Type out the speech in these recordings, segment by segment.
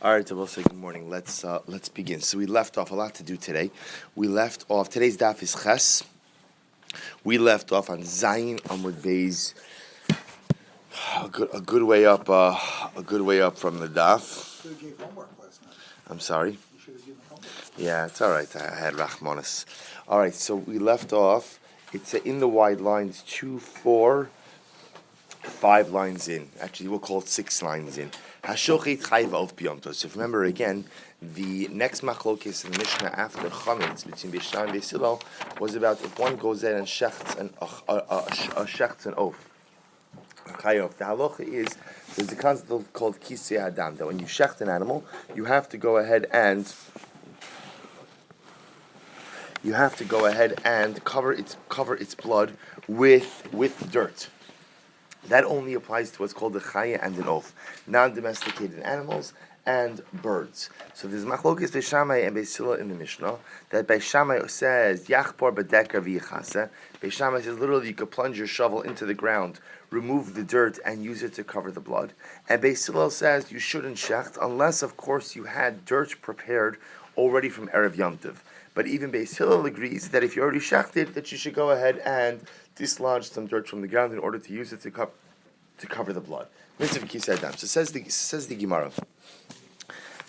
All right, so we'll say good morning. Let's begin. So we left off a lot to do today. We left off today's daf is Ches. We left off on Zayin Amud Beis. A good way up from the daf. You gave homework last night. I'm sorry. You should have given homework. Yeah, it's all right. I had Rachmanis. All right, so we left off. It's in the wide lines, 2, 4, 5 lines in. Actually, we'll call it 6 lines in. Hashochet chayv of biyomtos. So if you remember again, the next machlokes in the Mishnah after chametz between Beishan and Beisilal was about if one goes in and shechts an oath. Chayav. The halacha is there's a concept called kisei hadam that when you shecht an animal, you have to go ahead and cover its blood with dirt. That only applies to what's called a chaya and an oaf, non-domesticated animals and birds. So there's machlokes Beishamai and Beisila in the Mishnah that Beishamai says yachpor b'deker v'yichase. Beishamai says literally you could plunge your shovel into the ground, remove the dirt, and use it to cover the blood. And Beisila says you shouldn't shecht unless, of course, you had dirt prepared already from Erev Yom Tov. But even Beis Hillel agrees that if you already shechted, that you should go ahead and dislodge some dirt from the ground in order to use it to cover the blood. So says the Gemara.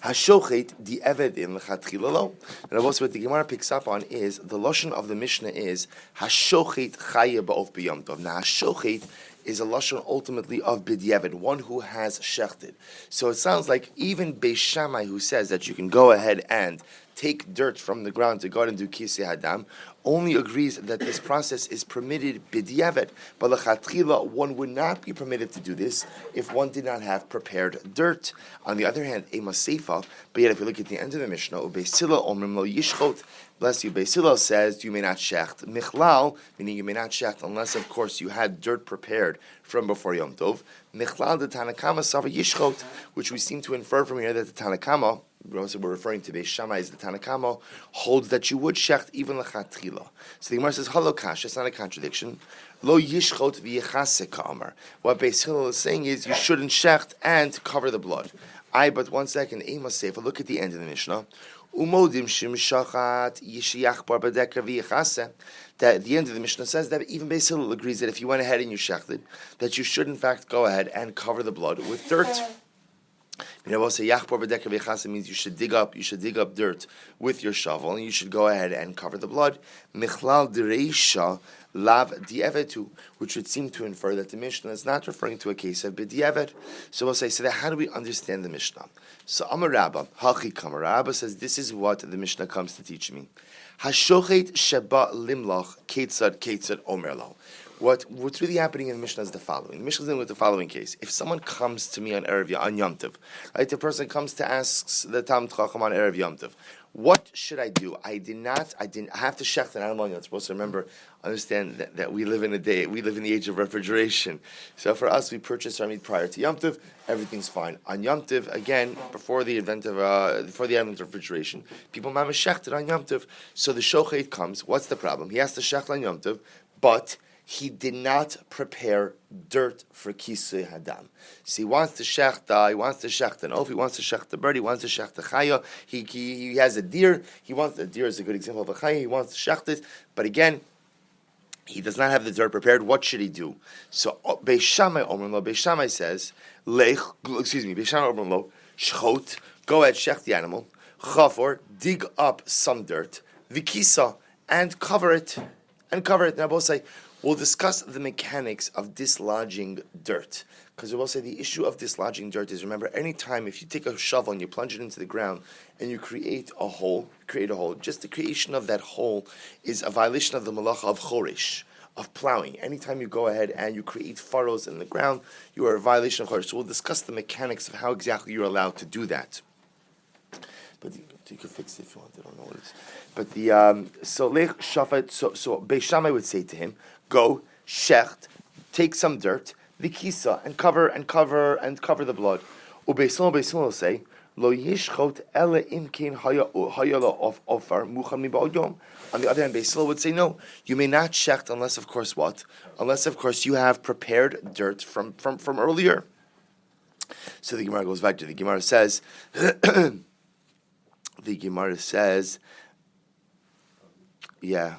Hashochet the eved in lechatchilalo. And also what the Gemara picks up on is the lashon of the Mishnah is hashochet chaya ba'of b'yom tov. Now hashochet is a lashon ultimately of b'diavad, one who has shechted. So it sounds like even Beis Shammai, who says that you can go ahead and take dirt from the ground to go and do kisei hadam, only agrees that this process is permitted b'diavad. But lechatchila, one would not be permitted to do this if one did not have prepared dirt. On the other hand, ema seifa. But yet, if you look at the end of the Mishnah, ubeisila omrim lo yishchot. Bless you. Beisila says you may not shecht. Michlal, meaning you may not shecht unless, of course, you had dirt prepared from before Yom Tov. Michlal the Tanakama sava yishchot, which we seem to infer from here that the Tanakama, we're referring to Beis Shammai as the Tanakama, holds that you would shecht even lechatchila. So the Gemara says, "Halo kash." It's not a contradiction. Lo yishchot v'yichase ka'amar. What Beis Hillel is saying is you shouldn't shecht and cover the blood. But 1 second, ema seifa. Look at the end of the Mishnah. Umodim shim shachat yishiach bar b'deker v'yichase. That the end of the Mishnah says that even Beis Hillel agrees that if you went ahead and you shechted, that you should in fact go ahead and cover the blood with dirt. You know, say yachbor b'deker v'yichase means you should dig up dirt with your shovel and you should go ahead and cover the blood. Michlal d'reisha lav di'evetu, which would seem to infer that the Mishnah is not referring to a case of b'di'eved. So we'll say, so that how do we understand the Mishnah? So Amar Rabba, Hachi Kamar Rabba says this is what the Mishnah comes to teach me. Hashochet sheba limlach ketzad omerlo. What's really happening in the Mishnah is the following. The Mishnah is dealing with the following case. If someone comes to me on Yom Tov, right, the person comes to ask the Talmid Chacham on Erev Yom Tov, what should I do? I have to shecht an animal. You're supposed to understand that we live in the age of refrigeration. So for us, we purchase our meat prior to Yom Tov. Everything's fine. On Yom Tov, again, before the advent of refrigeration, people mama shechted on Yom Tov. So the shochet comes. What's the problem? He has to shecht on Yom Tov, but he did not prepare dirt for kisei hadam. So he wants to shecht an oaf, he wants to shecht the bird, he wants to shecht the chaya. He has a deer. A deer is a good example of a chaya. He wants to shecht it, but again, he does not have the dirt prepared. What should he do? So Beis Shammai Omrim Lo, Beis Shammai says, Beis Shammai Omrim Lo, shchot, go ahead, shecht the animal, chafor, dig up some dirt, vikisa, and cover it. Now both say, we'll discuss the mechanics of dislodging dirt. Because we'll say the issue of dislodging dirt is, remember, any time if you take a shovel and you plunge it into the ground and you create a hole, just the creation of that hole is a violation of the malacha of chorish, of plowing. Anytime you go ahead and you create furrows in the ground, you are a violation of chorish. So we'll discuss the mechanics of how exactly you're allowed to do that. But you can fix it if you want. I don't know what it is. But so Beis Shammai would say to him, go shecht, take some dirt, vikisa, and cover the blood. Beis Hillel will say, lo yishchot ele imkin hayala of ofar muchan mibal yom. On the other hand, Beis Hillel would say, no, you may not shecht unless, of course, what? Unless, of course, you have prepared dirt from earlier. So the Gemara goes back to the Gemara says, yeah,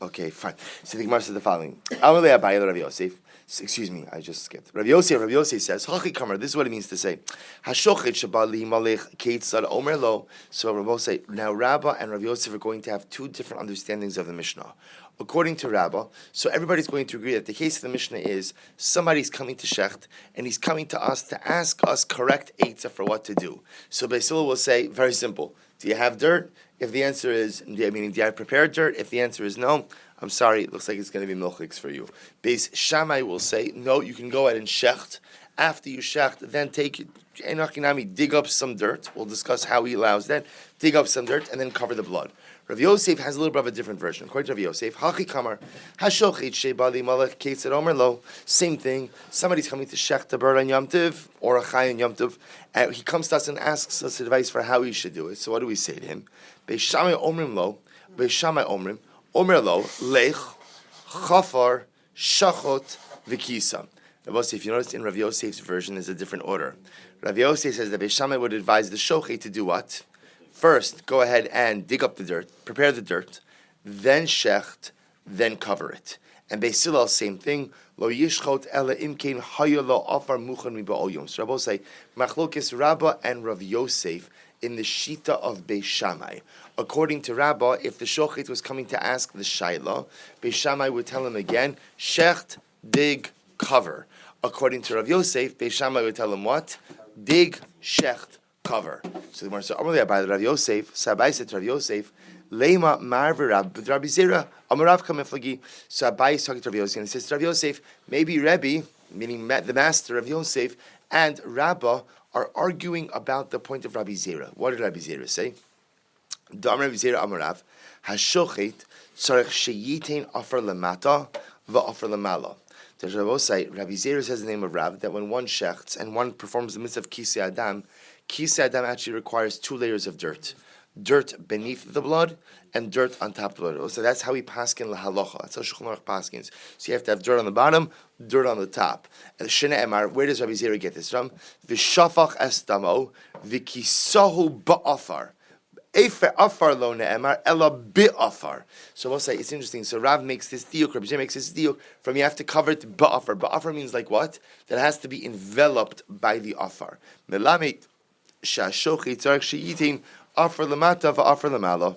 okay, fine. So the Gemara says the following. Amalei Abaye Rav Yosef. Excuse me, I just skipped. Rav Yosef says, Hachi Kamar, this is what it means to say. Hashochet Shabali Malech Keitzad Omer Lo. So Rav Yosef, now Rabbah and Rav Yosef are going to have two different understandings of the Mishnah. According to Rabbah, so everybody's going to agree that the case of the Mishnah is somebody's coming to Shecht and he's coming to us to ask us correct Eitzah for what to do. So Beisila will say, very simple, do you have dirt? If the answer is, meaning do you have prepared dirt? If the answer is no, I'm sorry, it looks like it's going to be milchiks for you. Beis Shammai will say, no, you can go ahead and shecht. After you shecht, then dig up some dirt. We'll discuss how he allows that. Dig up some dirt and then cover the blood. Rav Yosef has a little bit of a different version. According to Rav Yosef, Hachi Kamar, Hashochet Shebali Malach Keitzad Omer Lo. Same thing. Somebody's coming to shecht a bird on Yom Tov or a chay on Yom Tov. He comes to us and asks us advice for how he should do it. So what do we say to him? Beis Shammai Omrim Lo. Beis Shammai Omrim. Omer Lo. Lech. Chafar. Shachot. Vikisa. If you notice in Rav Yosef's version, there's a different order. Rav Yosef says that Beis Shammai would advise the shochet to do what? First, go ahead and dig up the dirt, prepare the dirt, then shecht, then cover it. And Beis Hillel, same thing. Lo yishchot ela imkein hayo lo afar muchan miba'ol yom. So Rabbi say, Machlokes Rabbah and Rav Yosef in the shita of Beis Shammai. According to Rabbah, if the shochet was coming to ask the shayla, Beis Shammai would tell him again, shecht, dig, cover. According to Rav Yosef, Beis Shammai would tell him what? Dig, shecht, cover. So the Gemara says, "Amalei Abaye Rav Yosef." Sabai said to Rav Yosef, "Leima marver Rabbi Zera Amarav Kameflagi." So Abai is talking to Rav Yosef and he says to Rav Yosef, maybe Rebbe, meaning the master of Yosef, and Rabbah are arguing about the point of Rabbi Zera. What did Rabbi Zera say? Dam Rabbi Zera Amarav Hashochet Tzarech Sheyitain Afer Lamata VaAfer Lamala. Does Rabbi say Rabbi Zera says the name of Rab that when one shechts and one performs the mitzvah of Kisei Adam actually requires two layers of dirt. Dirt beneath the blood and dirt on top of the blood. So that's how we paskin lahalacha. That's how Shulchan Aruch paskins. So you have to have dirt on the bottom, dirt on the top. And Shene Emar, where does Rabbi Zera get this from? V'shafach estamo v'kisahu ba'afar. Efer afar lo ne'emar ela bi'afar. So we'll say it's interesting. So Rav makes this diuk, Rabbi Zera makes this diuk from you have to cover it ba'afar. Ba'afar means like what? That has to be enveloped by the afar. Melamed shashochet tzarech sheyitin afar lamata va'afar lamala.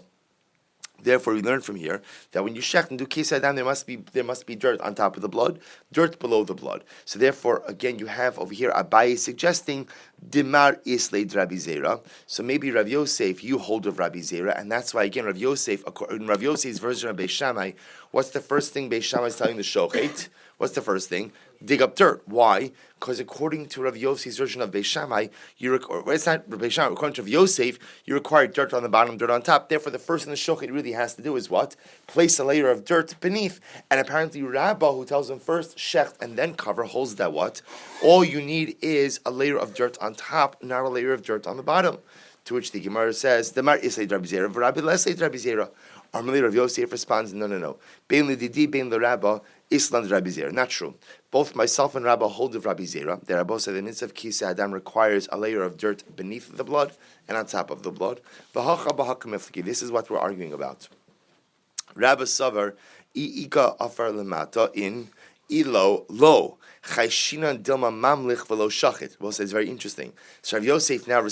Therefore, we learn from here that when you shecht and do kisei adam, there must be dirt on top of the blood, dirt below the blood. So therefore, again, you have over here Abaye suggesting dimar islay Rabbi Zera. So maybe Rav Yosef, you hold of Rabbi Zera, and that's why again Rav Yosef, in Rav Yosef's version of Beis Shammai, what's the first thing Beis Shammai is telling the shochet? What's the first thing? Dig up dirt. Why? Because according to Rav Yosef's version of Beis Shammai, it's not Beis Shammai. According to Rav Yosef, you require dirt on the bottom, dirt on top. Therefore, the first thing the shochet really has to do is what? Place a layer of dirt beneath. And apparently, Rabbah, who tells him first shecht and then cover, holds that what? All you need is a layer of dirt on top, not a layer of dirt on the bottom. To which the Gemara says, "The mar isay Rabbi Zera, v'Rabbi lesay Rabbi Zera." Armali Rav Yosef responds, "No. Bein lididi, bein l'Rabbah, Island Rabbi Zera." Not true. Both myself and Rabbah hold of Rabbi Zera. The Rabbah said the mitzvah of Kisei Adam requires a layer of dirt beneath the blood and on top of the blood. This is what we're arguing about. Rabbah Savar, I'ika Afar Lemata in Ilo Lo. Chayshinan Dilma Mamlich Velo Shachit. Well, it's very interesting. So Rav Yosef now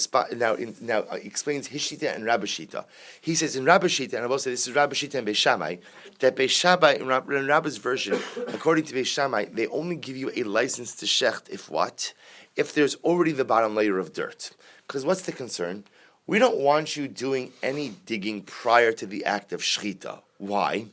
explains his shita and Rabbi shita. He says in Rabbi shita, and I will say this is Rabbi shita and Beis Shammai, that Beis Shammai in Rabbi's version, according to Beis Shammai, they only give you a license to shecht if what? If there's already the bottom layer of dirt. Because what's the concern? We don't want you doing any digging prior to the act of shchita. Why?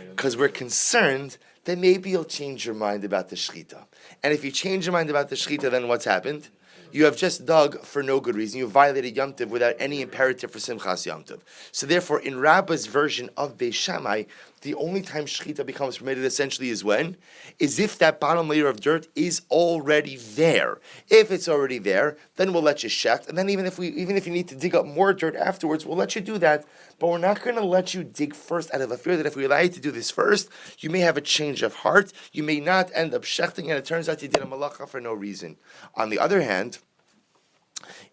Because we're concerned that maybe you'll change your mind about the shechita. And if you change your mind about the shechita, then what's happened? You have just dug for no good reason. You violated Yom Tov without any imperative for Simchas Yom Tov. So therefore, in Rabbah's version of Beis Shammai, the only time shechita becomes permitted essentially is when? Is if that bottom layer of dirt is already there. If it's already there, then we'll let you shecht. And then even if you need to dig up more dirt afterwards, we'll let you do that. But we're not going to let you dig first out of a fear that if we allow you to do this first, you may have a change of heart. You may not end up shechting, and it turns out you did a malacha for no reason. On the other hand,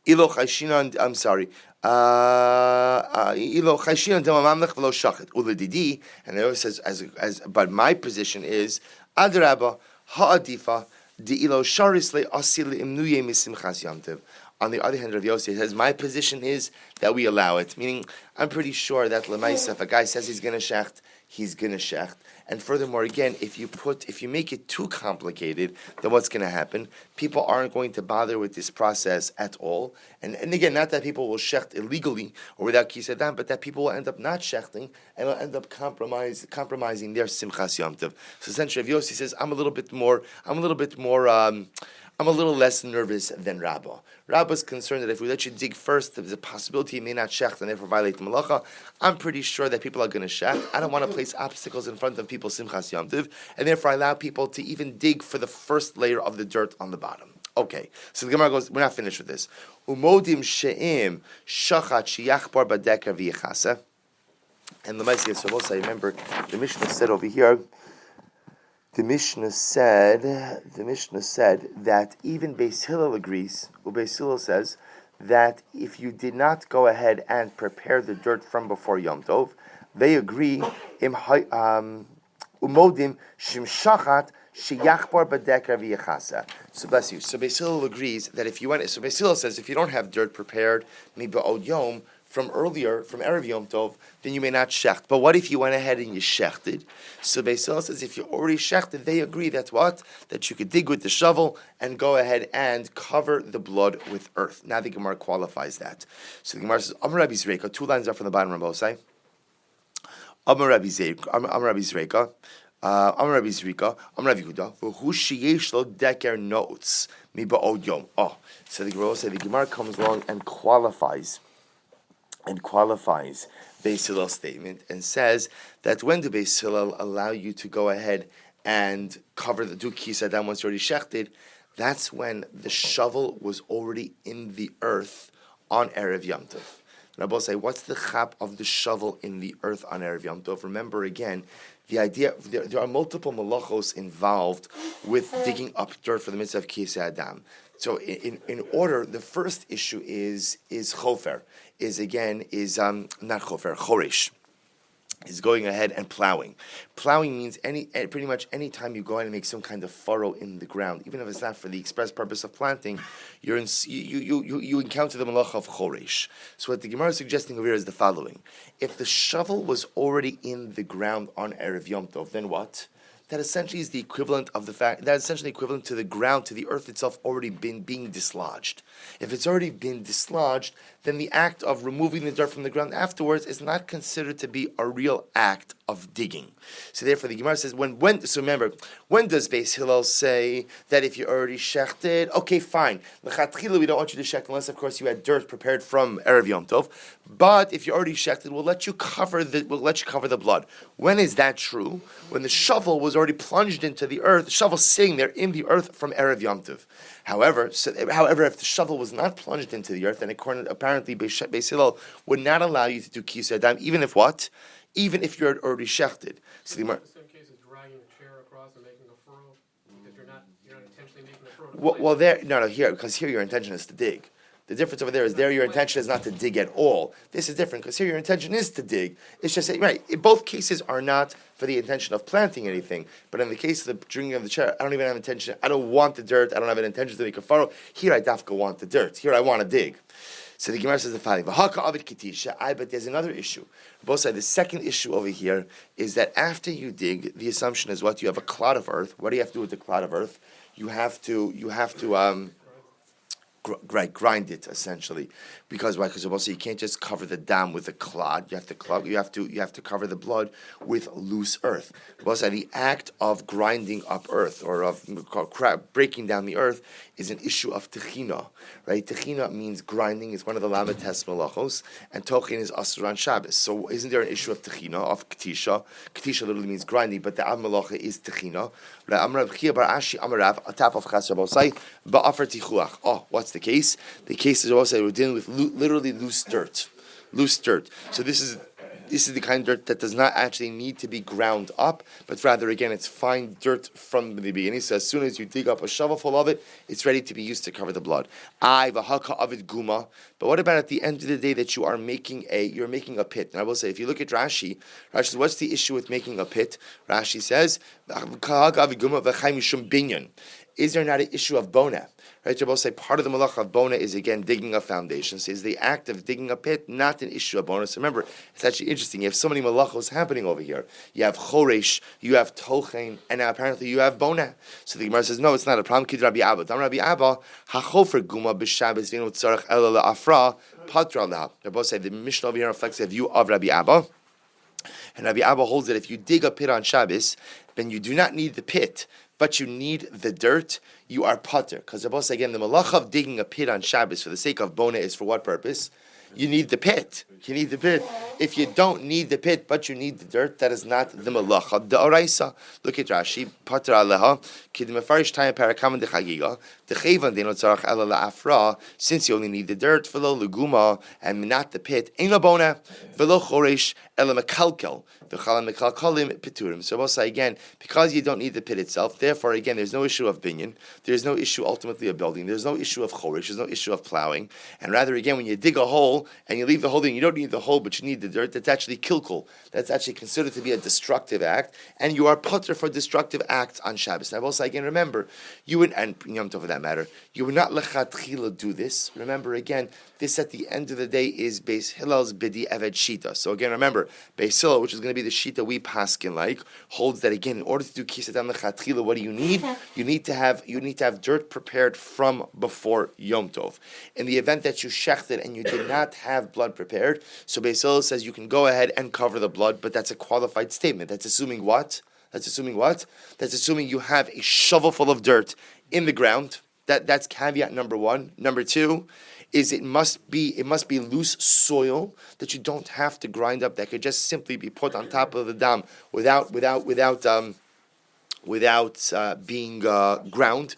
Ilo chayshinan. I'm sorry. Ilo chayshinan demamamlech v'lo shachet uledidi. And it always says but my position is adrabah ha'adifa di ilo sharisle asil imnuye misimchas yamtiv. On the other hand, Rav Yossi says, my position is that we allow it. Meaning, I'm pretty sure that Lemaisa, if a guy says he's going to shecht, he's going to shecht. And furthermore, again, if you make it too complicated, then what's going to happen? People aren't going to bother with this process at all. And again, not that people will shecht illegally or without kisadam, but that people will end up not shechting and will end up compromising their simchas yom tov. So essentially, Rav Yossi says, I'm a little less nervous than Rabbah. Rabbah's concerned that if we let you dig first, there's a possibility you may not shecht and therefore violate the malacha. I'm pretty sure that people are going to shecht. I don't want to place obstacles in front of people's simchas yom tov, and therefore I allow people to even dig for the first layer of the dirt on the bottom. Okay, so the Gemara goes, we're not finished with this. Umodim she'im shachat sheyachbar badeker v'yechasa. And the Ma'aseh Yisrael, I remember the Mishnah said over here, The Mishnah said that even Beis Hillel agrees. Beis Hillel says that if you did not go ahead and prepare the dirt from before Yom Tov, they agree. Umodim shimshachat sheyachbar badeker v'yechasa. So bless you. So Beis Hillel agrees that if you went. So Beis Hillel says if you don't have dirt prepared, miba'od yom, from Erev Yom Tov, then you may not shecht. But what if you went ahead and you shechted? So Beis Hillel says if you already shechted, they agree that you could dig with the shovel and go ahead and cover the blood with earth. Now the Gemara qualifies that. So the Gemara says, Amar Rabbi Zreika, 2 lines up from the bottom of Rabosai. Amar Rabbi Zreika, Amar Rabbi Zreika, Amar Rabbi Yehuda, v'hu sheyesh lo deker notes miba'od yom. Oh, so the Gemara comes along and qualifies Beis Hillel's statement and says that when do Beis Hillel allow you to go ahead and cover the dukis adam once already shechted? That's when the shovel was already in the earth on Erev Yom Tov. And I will say, what's the chap of the shovel in the earth on Erev Yom Tov? Remember again, the idea, there are multiple malachos involved with digging up dirt for the mitzvah of Kisei Adam. So in order, the first issue is chofer, not chofer, choresh, is going ahead and plowing. Plowing means pretty much any time you go ahead and make some kind of furrow in the ground, even if it's not for the express purpose of planting, you encounter the malacha of choresh. So what the Gemara is suggesting over here is the following: if the shovel was already in the ground on Erev Yom Tov, then what? That essentially is the equivalent of the fact that essentially equivalent to the ground, to the earth itself already being dislodged. If it's already been dislodged, then the act of removing the dirt from the ground afterwards is not considered to be a real act of digging. So therefore the Gemara says, so remember, when does Beis Hillel say that if you already shechted, okay, fine. L'chatchila, we don't want you to shecht unless, of course, you had dirt prepared from Erev Yom Tov. But if you already shechted, we'll let you cover the blood. When is that true? When the shovel was already plunged into the earth, the shovel sitting there in the earth from Erev Yom Tov. However, if the shovel was not plunged into the earth, then apparently Beis Hillel would not allow you to do kisei adam, even if you had already shechted. So the same case as dragging a chair across and making a furrow, because you're not intentionally making a furrow. Here your intention is to dig. The difference over there is your intention is not to dig at all. This is different because here your intention is to dig. It's just right. Both cases are not for the intention of planting anything. But in the case of the drinking of the chair, I don't even have intention. I don't want the dirt. I don't have an intention to make a furrow. Here I dafka want the dirt. Here I want to dig. So the Gemara says the following: but there's another issue. Both sides. The second issue over here is that after you dig, the assumption is what? You have a clod of earth. What do you have to do with the clod of earth? You have to grind it essentially, because why? Because also you can't just cover the dam with a clod. You have to cover the blood with loose earth. Also, the act of grinding up earth or of breaking down the earth is an issue of techina, right? Techina means grinding. Is one of the lamed tes malachos, and tochin is asur on Shabbos. So isn't there an issue of techina, of ktisha? Ktisha literally means grinding, but the av malacha is techina. Oh, what's the case? The case is also we're dealing with literally loose dirt. So this is This is the kind of dirt that does not actually need to be ground up, but rather, again, it's fine dirt from the beginning. So as soon as you dig up a shovelful of it, it's ready to be used to cover the blood. V'haka avid guma. But what about at the end of the day that you're making a pit? And I will say, if you look at Rashi says, what's the issue with making a pit? Rashi says, is there not an issue of bona? Right, Rabbi say part of the malach of bona is again digging a foundation. So is the act of digging a pit not an issue of bona? So remember, it's actually interesting. You have so many malachos happening over here. You have choresh, you have tochen, and now apparently you have bona. So the Gemara says, no, it's not a problem. Kid Rabbi Abba. Dam Rabbi Abba, hachofer guma b'Shabbos v'ino tzarech ela la'afra patra leha. Rabbi say the Mishnah over here reflects the view of Rabbi Abba. And Rabbi Abba holds that if you dig a pit on Shabbos, then you do not need the pit, but you need the dirt, you are potter. Because again, the malach of digging a pit on Shabbos for the sake of bona is for what purpose? You need the pit. You need the pit. If you don't need the pit, but you need the dirt, that is not the malacha. The oraisa. Look at Rashi. Pater aleha. Kid mefarish time parakaman de chagiga. The chevan deno tzarach ela laafra. Since you only need the dirt, velo leguma, and not the pit. Eino bona. Velo choresh ela mekalkel. V'chala mekalkalim piturim. So we'll say again, because you don't need the pit itself, therefore again, there's no issue of binyan. There's no issue ultimately of building. There's no issue of choresh. There's no issue of plowing. And rather again, when you dig a hole and you leave the hole there, you don't need the hole, but you need the dirt. That's actually kilkul. That's actually considered to be a destructive act, and you are putter for destructive acts on Shabbos. Now, also again, remember, you would, and Yom Tov for that matter, you would not lechatchila do this. Remember again, this at the end of the day is Beis Hillel's bidi eved shita. So again, remember, Beis Hillel, which is going to be the shita we paskin like, holds that again, in order to do kisatam lechatchila, what do you need? You need to have dirt prepared from before Yom Tov. In the event that you shechted and you did not have blood prepared, so Beis Hillel says you can go ahead and cover the blood, but that's a qualified statement. That's assuming what? That's assuming you have a shovel full of dirt in the ground. That's caveat number one. Number two is it must be loose soil that you don't have to grind up. That could just simply be put on top of the dam without being ground.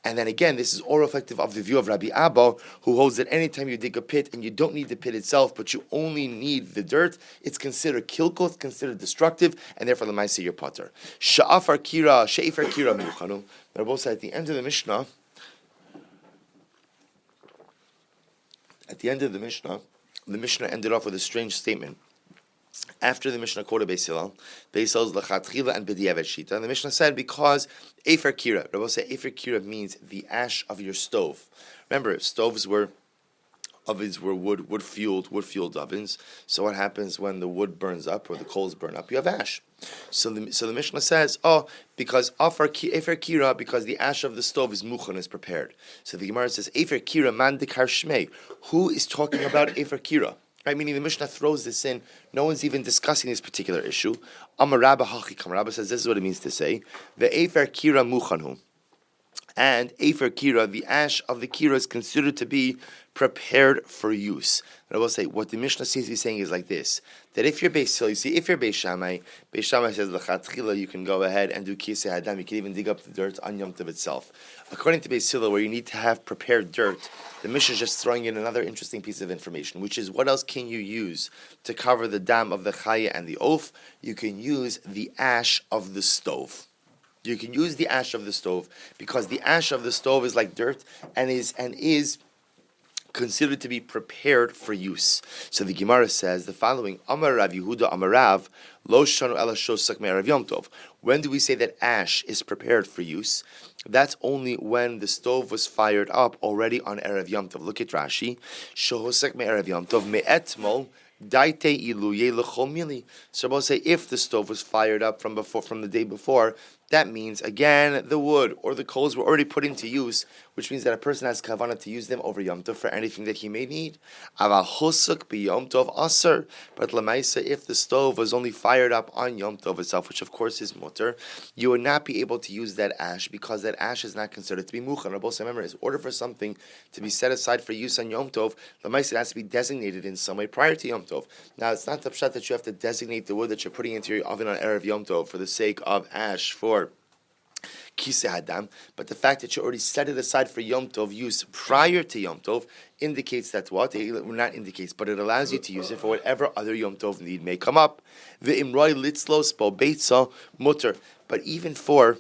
And then again, this is all reflective of the view of Rabbi Abba, who holds that anytime you dig a pit and you don't need the pit itself, but you only need the dirt, it's considered kilkul, it's considered destructive, and therefore the Maaseh your potter. She'afar kira muchanu. Rabbi said at the end of the Mishnah, the Mishnah ended off with a strange statement. After the Mishnah quoted Beis Hillel's lechatchila and b'diavad shita, and the Mishnah said because efer kira. Rabbi said efer kira means the ash of your stove. Remember, ovens were wood fueled ovens. So what happens when the wood burns up or the coals burn up? You have ash. So the Mishnah says, because efer kira, because the ash of the stove is muchan, is prepared. So the Gemara says, efer kira man dekar shmei. Who is talking about efer kira? Right, meaning the Mishnah throws this in. No one's even discussing this particular issue. Amar Rabba Hachikam. Rabba says this is what it means to say. The efer kira muchanhu. And efer kira, the ash of the kira is considered to be prepared for use. And I will say, what the Mishnah seems to be saying is like this, that if you're Beis Hillel, if you're Beis Shammai says, l'chatchila, you can go ahead and do kisei hadam, you can even dig up the dirt on Yom Tov itself. According to Beis Hillel, where you need to have prepared dirt, the Mishnah is just throwing in another interesting piece of information, which is what else can you use to cover the dam of the chaya and the oaf? You can use the ash of the stove. You can use the ash of the stove because the ash of the stove is like dirt and is considered to be prepared for use. So the Gemara says the following: Amar Rav Yehuda Amar Rav Lo Shanu Ela Shosak Me'erav Yom Tov. When do we say that ash is prepared for use? That's only when the stove was fired up already on Erev Yom Tov. Look at Rashi. Shosak Me'erav Yom Tov Me'etmol. Daite iluye l'chol mili. So we'll say if the stove was fired up from the day before, that means again the wood or the coals were already put into use, which means that a person has kavanah to use them over Yom Tov for anything that he may need. Aval hosuk bi Yom Tov aser. But lemaisa, if the stove was only fired up on Yom Tov itself, which of course is mutter, you would not be able to use that ash because that ash is not considered to be muchan. Remember, in order for something to be set aside for use on Yom Tov, lemaisa it has to be designated in some way prior to Yom Tov. Now, it's not the pshat that you have to designate the wood that you're putting into your oven on Erev Yom Tov for the sake of ash for Kisei Hadam, but the fact that you already set it aside for Yom Tov use prior to Yom Tov indicates that what? It not indicates, but it allows you to use it for whatever other Yom Tov need may come up. The Imroi Litzlos Bo Beitzah Mutter. But even for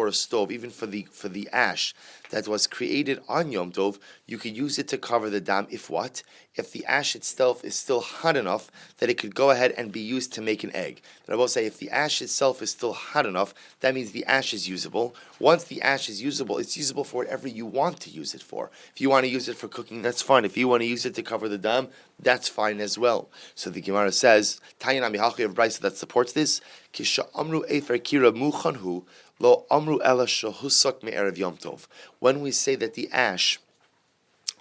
a stove, even for the ash that was created on Yom Tov, you could use it to cover the dam. If what? If the ash itself is still hot enough that it could go ahead and be used to make an egg. And I will say, if the ash itself is still hot enough, that means the ash is usable. Once the ash is usable, it's usable for whatever you want to use it for. If you want to use it for cooking, that's fine. If you want to use it to cover the dam, that's fine as well. So the Gemara says, Tayyana mihalchi of Beitzah that supports this, Kisha amru efer kira muchanhu, lo amru ela shahusak me'erev Yom Tov. When we say that the ash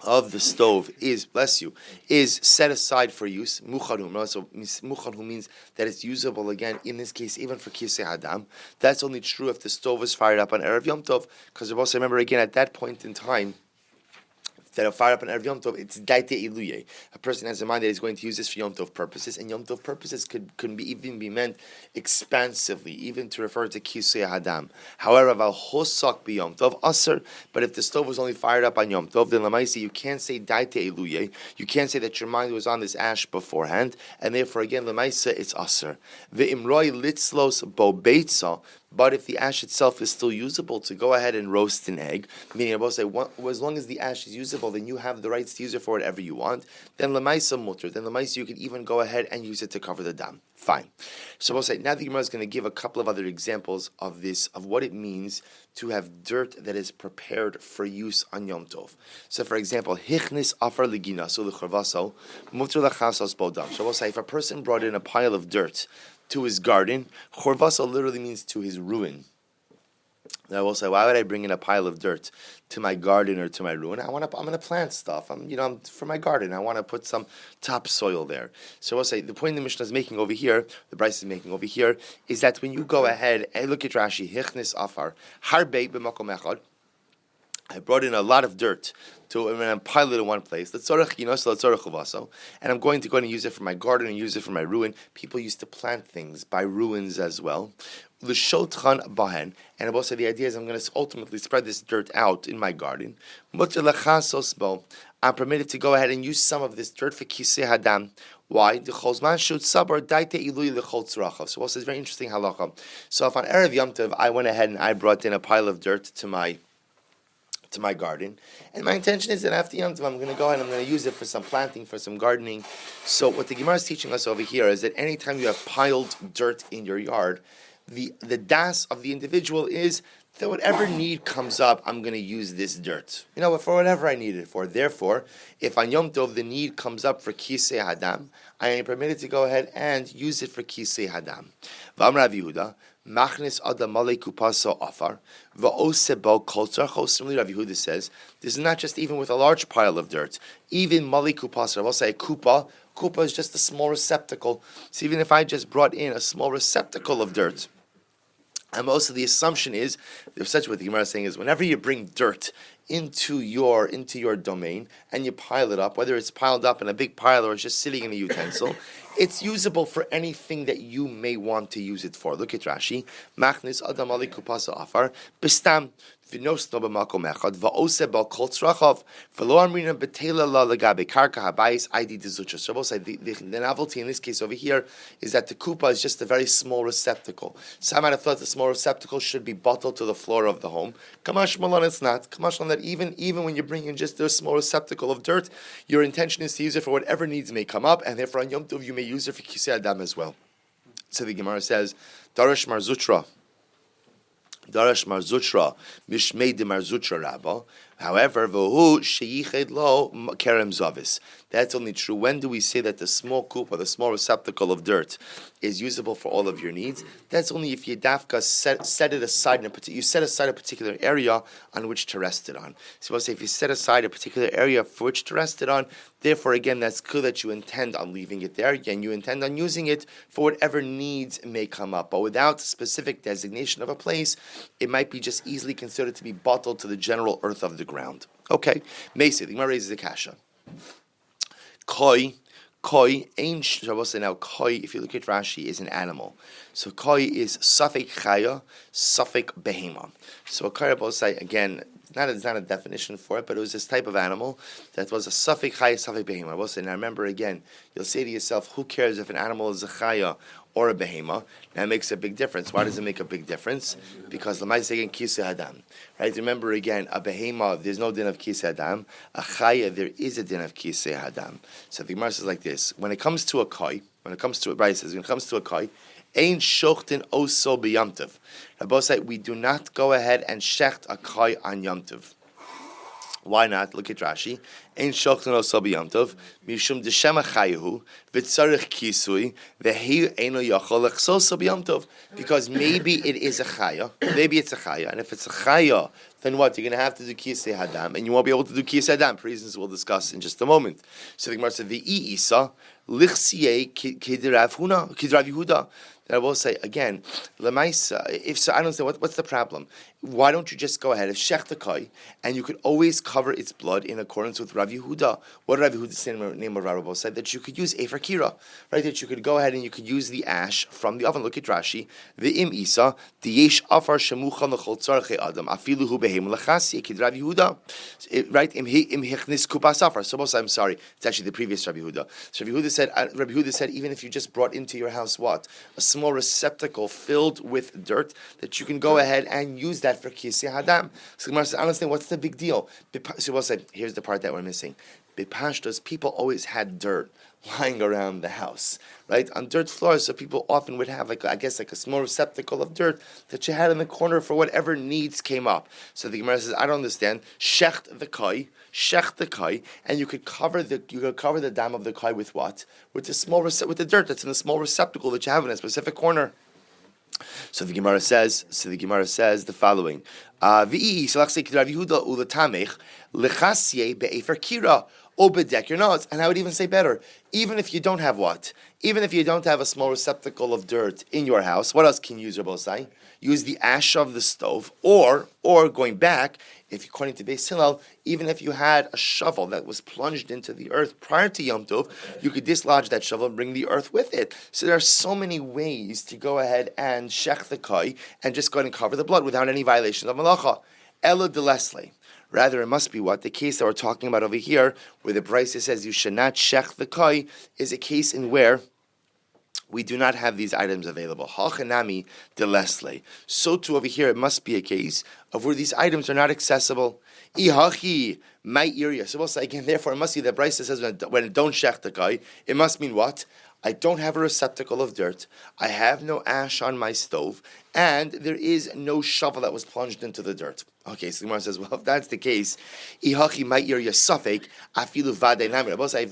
of the stove is set aside for use, muchanhu. So muchanhu means that it's usable again, in this case, even for kisei hadam. That's only true if the stove is fired up on Erev Yom Tov, because also remember again, at that point in time, that are fired up on Erev Yom Tov, it's daite iluye. A person has in mind that he's going to use this for Yom Tov purposes, and Yom Tov purposes could even be meant expansively, even to refer to kisei hadam. However, val hosak be Yom Tov aser. But if the stove was only fired up on Yom Tov, then lamaisi you can't say daite iluye. You can't say that your mind was on this ash beforehand, and therefore again lamaisa it's aser. The imroi litzlos bo beitzah. But if the ash itself is still usable to go ahead and roast an egg, meaning I will say, as long as the ash is usable, then you have the rights to use it for whatever you want. Then lemaisa mutter. Then lemaisa you can even go ahead and use it to cover the dam. Fine. So we'll say now the Gemara is going to give a couple of other examples of this, of what it means to have dirt that is prepared for use on Yom Tov. So for example, hichnis afar ligina so l'chorvaso mutter lachasas bodam. So we'll say if a person brought in a pile of dirt to his garden, chorvaso literally means to his ruin. Now I will say, why would I bring in a pile of dirt to my garden or to my ruin? I'm going to plant stuff. I'm for my garden. I want to put some topsoil there. So I will say, the point the Mishnah is making over here, the Beitzah is making over here, is that when you go ahead and look at Rashi, hichnis afar harbe b'makom echad. I brought in a lot of dirt and pile it in one place. And I'm going to go and use it for my garden and use it for my ruin. People used to plant things by ruins as well. And I will say the idea is I'm going to ultimately spread this dirt out in my garden. I'm permitted to go ahead and use some of this dirt for kisei hadam. Why? The cholzman should sabar daite ilui lechol tzrachav. So also it's very interesting halacha. So if on Erev Yom Tov I went ahead and I brought in a pile of dirt to my garden, and my intention is that after Yom Tov I'm going to go ahead and I'm going to use it for some planting, for some gardening. So what the Gemara is teaching us over here is that anytime you have piled dirt in your yard, the das of the individual is that whatever need comes up, I'm going to use this dirt. For whatever I need it for. Therefore, if on Yom Tov the need comes up for kisei hadam, I am permitted to go ahead and use it for kisei hadam. V'am Rav Yehuda, machnis adam malei kupaso afar, v'ose bo kol tzarcho. Similarly, Rav Yehuda says, this is not just even with a large pile of dirt. Even malei kupaso, I will say a kupa is just a small receptacle. So even if I just brought in a small receptacle of dirt, and also the assumption is, such what the Gemara is saying is, whenever you bring dirt into your domain and you pile it up, whether it's piled up in a big pile or it's just sitting in a utensil, it's usable for anything that you may want to use it for. Look at Rashi. Machnis adam ali kupasa afar bistam v'nosno b'makom echad va'ose bal kol tzrachav v'lo amrina b'teila la legabe karka habayis id dezucha. So the novelty in this case over here is that the kupa is just a very small receptacle. Some might have thought the small receptacle should be bottled to the floor of the home. Kamash malon, it's not. Kamash malon that even when you bring in just a small receptacle of dirt, your intention is to use it for whatever needs may come up, and therefore on Yom Tov you may use it for kisei adam as well. So the Gemara says, Darash Marzutra, Mishmei de Marzutra Rabba. However, Vohu Sheyiched Lo Kerem Zavis. That's only true. When do we say that the small kupa, the small receptacle of dirt, is usable for all of your needs? That's only if you dafka set it aside you set aside a particular area on which to rest it on. So we'll say if you set aside a particular area for which to rest it on, therefore again that's clear that you intend on leaving it there, and you intend on using it for whatever needs may come up. But without specific designation of a place, it might be just easily considered to be bottled to the general earth of the ground. Okay, Mesa, the Gemara raises a kasha. Koi koi, now koi, if you look at Rashi, is an animal. So koi is safek chaya, safek behema. So a koi, again, it's not a definition for it, but it was this type of animal that was a safek chaya, safek behema. Now remember again, you'll say to yourself, who cares if an animal is a chaya or a behema? That makes a big difference. Why does it make a big difference? Because l'maisa again kisei hadam, right? Remember again, a behema, there's no din of kisei hadam. A chaya, there is a din of kisei hadam. So the Gemara says like this: when it comes to a koi, when it comes to a koi, ein shochtin oso b'yamtiv. Rabbi said we do not go ahead and shecht a koi on yamtiv. Why not? Look at Rashi. Ein shochtin oso b'yamtiv mishum d'shema chayehu v'tzarich kisui v'hi eino yachol lechsos b'yamtiv. Because maybe it is a chaya, maybe it's a chaya, and if it's a chaya, then what? You're going to have to do kisei hadam, and you won't be able to do kisei hadam for reasons we'll discuss in just a moment. So the Gemara said, "V'i isa lichsiye kidrav Yehuda." And I will say again, lemaisa. If so, I don't say what's the problem. Why don't you just go ahead of shech the koi, and you could always cover its blood in accordance with Rav Yehuda? What did Rav Yehuda say in the name of Rabbi said? That you could use efer kira, right? That you could go ahead and you could use the ash from the oven. Look at Rashi. V'im isa diyesh afar shemucha l'chol tzarchei adam afilu hu behem lechasi kid Rav Yehuda, right? Im hichnis kupas afar. So I'm sorry, it's actually the previous Rav Yehuda. So Rav Yehuda said even if you just brought into your house what? A small receptacle filled with dirt, that you can go ahead and use that for kisei hadam. So Gemara says, I understand, what's the big deal? So we'll say, here's the part that we're missing. Bipashtos, people always had dirt lying around the house, right? On dirt floors, so people often would have like a small receptacle of dirt that you had in the corner for whatever needs came up. So the Gemara says, I don't understand. Shecht the kai, and you could cover the dam of the kai with what? With the dirt that's in the small receptacle that you have in a specific corner. So the Gemara says the following: and I would even say better, even if you don't have what? Even if you don't have a small receptacle of dirt in your house, what else can you use, Rabosai? Use the ash of the stove, or going back, if according to Beis Hillel, even if you had a shovel that was plunged into the earth prior to Yom Tov, you could dislodge that shovel and bring the earth with it. So there are so many ways to go ahead and shech the kai and just go ahead and cover the blood without any violation of malacha. Ella de Leslie. Rather, it must be what? The case that we're talking about over here, where the Beitzah says you should not shech the kai, is a case in where we do not have these items available. Hachanami de Leslie. So too over here, it must be a case of where these items are not accessible. Ihachi my area. So we'll say again, therefore, it must be that Beitzah says when it don't shech the kai, it must mean what? I don't have a receptacle of dirt, I have no ash on my stove, and there is no shovel that was plunged into the dirt. Okay, so the Gemara says, well, if that's the case, if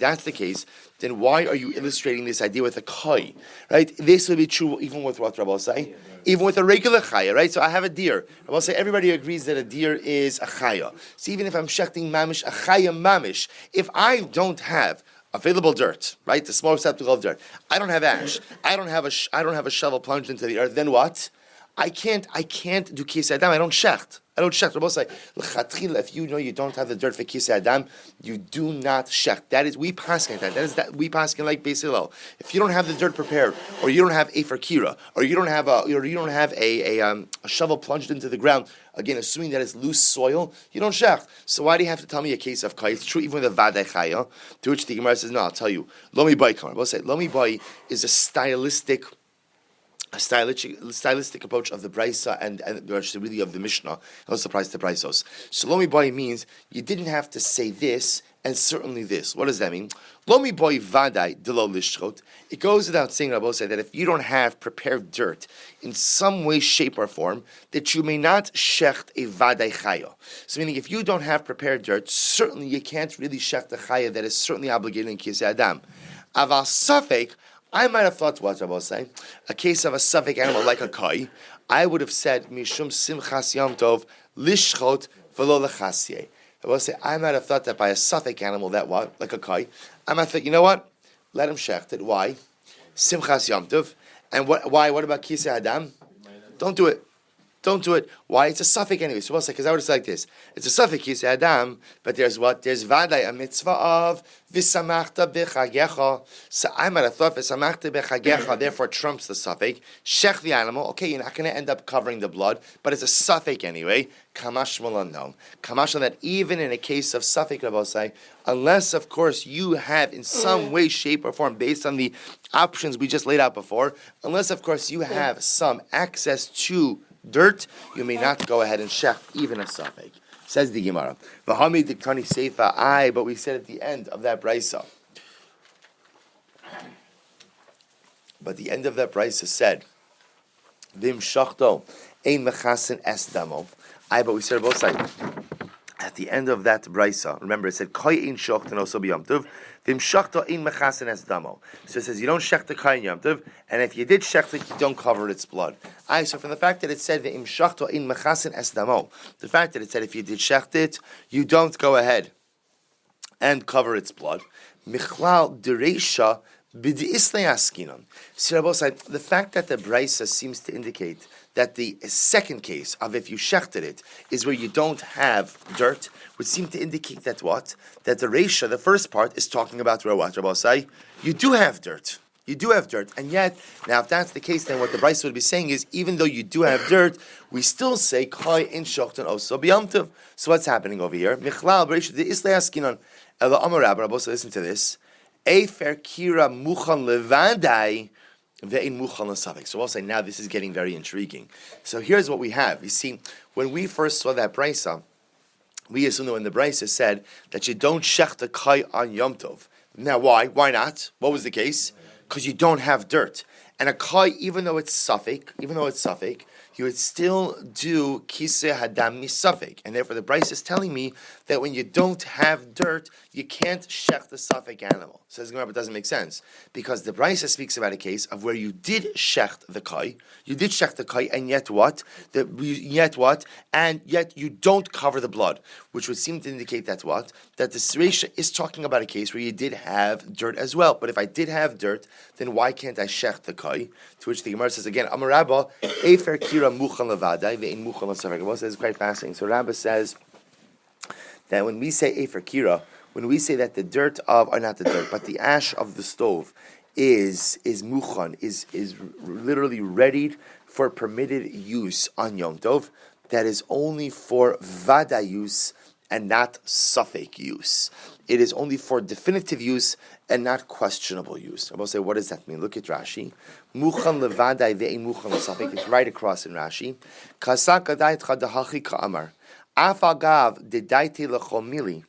that's the case, then why are you illustrating this idea with a kai? Right? This would be true even with what Rabbi say, even with a regular chaya, right? So I have a deer. Rabbi say everybody agrees that a deer is a chaya. So even if I'm shechting mamish, a chaya mamish, if I don't have available dirt, right? The small receptacle of dirt. I don't have ash. I don't have a shovel plunged into the earth. Then what? I can't do kisei hadam. I don't shecht. Rabbi say, l'chatchila, if you know you don't have the dirt for kisei hadam, you do not shecht. That is, we paskin that. We paskin like Beis Hillel. If you don't have the dirt prepared, or you don't have efer kira, or you don't have a shovel plunged into the ground, again, assuming that it's loose soil, you don't shecht. So why do you have to tell me a case of kai? It's true even with a vadei chaya, to which the Gemara says, no, I'll tell you. Lomi bai kamar. Rabbi say, lomi bai is a stylistic approach of the Beitzah and really of the Mishnah. No surprise to Breisos. Lomi boy means you didn't have to say this and certainly this. What does that mean? Lomi boy vadai delo lishchot. It goes without saying, Rabbi said, that if you don't have prepared dirt in some way, shape, or form, that you may not shecht a vadai chaya. So meaning, if you don't have prepared dirt, certainly you can't really shecht a chaya that is certainly obligated in kisei hadam. Aval safek. I might have thought what I was saying, a case of a suffix animal like a kai. I would have said mishum simchas yom tov lishchot v'lo lechasye. I will say I might have thought that by a suffix animal that what, like a kai. I might have thought, you know what? Let him shecht it. Why? Simchas yom tov. And why? What about kisei hadam? Don't do it. Don't do it. Why? It's a suffix anyway. So we'll say, because I would say like this. It's a suffix, you say Adam, but there's what? There's vadai, a mitzvah of v'samachta b'chagecha. So I might have thought v'samachta b'chagecha, therefore trumps the suffix. Shech the animal. Okay, you're not going to end up covering the blood, but it's a suffix anyway. Kamash malan, no. Kamash that even in a case of suffix, I will say, unless, of course, you have in some way, shape, or form, based on the options we just laid out before, unless, of course, you have some access to dirt, you may not go ahead and shech even a suffix. Says the Gemara. V'hami diktani seifa, but we said at the end of that brisa. But the end of that brisa said, Vim shachto ein mechasen es damo. But we said both sides. At the end of that brisa, remember it said koi ein shocht and also b'yom tov. Vim shachto ein mechasen es damo. So it says you don't shech the koi in yom tov, and if you did shech it, you don't cover its blood. So from the fact that it said vim shachto ein mechasen es damo, the fact that it said if you did shech it, you don't go ahead and cover its blood. Michlal dereisha b'di'isnei askinon. So the fact that the brisa seems to indicate that the second case of if you shechted it is where you don't have dirt, would seem to indicate that what? That the reisha, the first part, is talking about where what? Rabbi say, you do have dirt. You do have dirt. And yet, now if that's the case, then what the Bryce would be saying is, even though you do have dirt, we still say, Kai in shochten also b'yamtiv. So what's happening over here? Michlal b'reisha the islay askinon. Ela amar Rabbi, Rabbi, listen to this. Efer kira muchan levadai. So we'll say now this is getting very intriguing. So here's what we have. You see, when we first saw that brisa, we assumed that when the brisa said that you don't shech the kai on Yom Tov. Now why? Why not? What was the case? Because you don't have dirt. And a kai, even though it's suffix, you would still do kiseh hadam misafik, and therefore the Bryce is telling me that when you don't have dirt, you can't shech the suffix animal. Says Gemara, but it doesn't make sense because the Bryce speaks about a case of where you did shech the kai, and yet what? And yet you don't cover the blood, which would seem to indicate that what? That the Siresha is talking about a case where you did have dirt as well. But if I did have dirt, then why can't I shech the kai? To which the Gemara says again, Amar Rabba, Efer Kira Muchan Levadai, Ve'in Muchan L'Safek. This is quite fascinating. So Rabba says that when we say Efer Kira, when we say that the dirt of, or not the dirt, but the ash of the stove is Muchan, is literally readied for permitted use on Yom Tov, that is only for Vada use and not suffix use. It is only for definitive use and not questionable use. I will say, what does that mean? Look at Rashi. Muchan levadai ve'in muchan l'safek. It's right across in Rashi. Kasak adayt chadahachi ka'amar. Afagav dedaiti lechomili.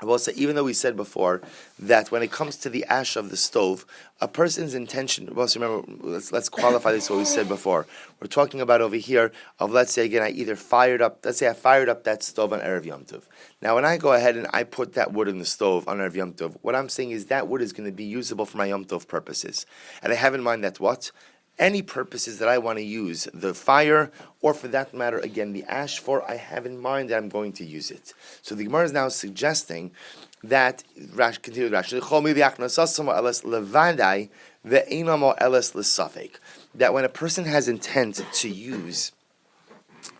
I will say, even though we said before that when it comes to the ash of the stove, a person's intention, well, so remember, let's qualify this what we said before. We're talking about over here of, let's say again, I fired up that stove on Erev Yom Tov. Now when I go ahead and I put that wood in the stove on Erev Yom Tov, what I'm saying is that wood is going to be usable for my Yom Tov purposes. And I have in mind that what? Any purposes that I want to use the fire, or for that matter, again, the ash for, I have in mind that I'm going to use it. So the Gemara is now suggesting that, continue Rashi, that when a person has intent to use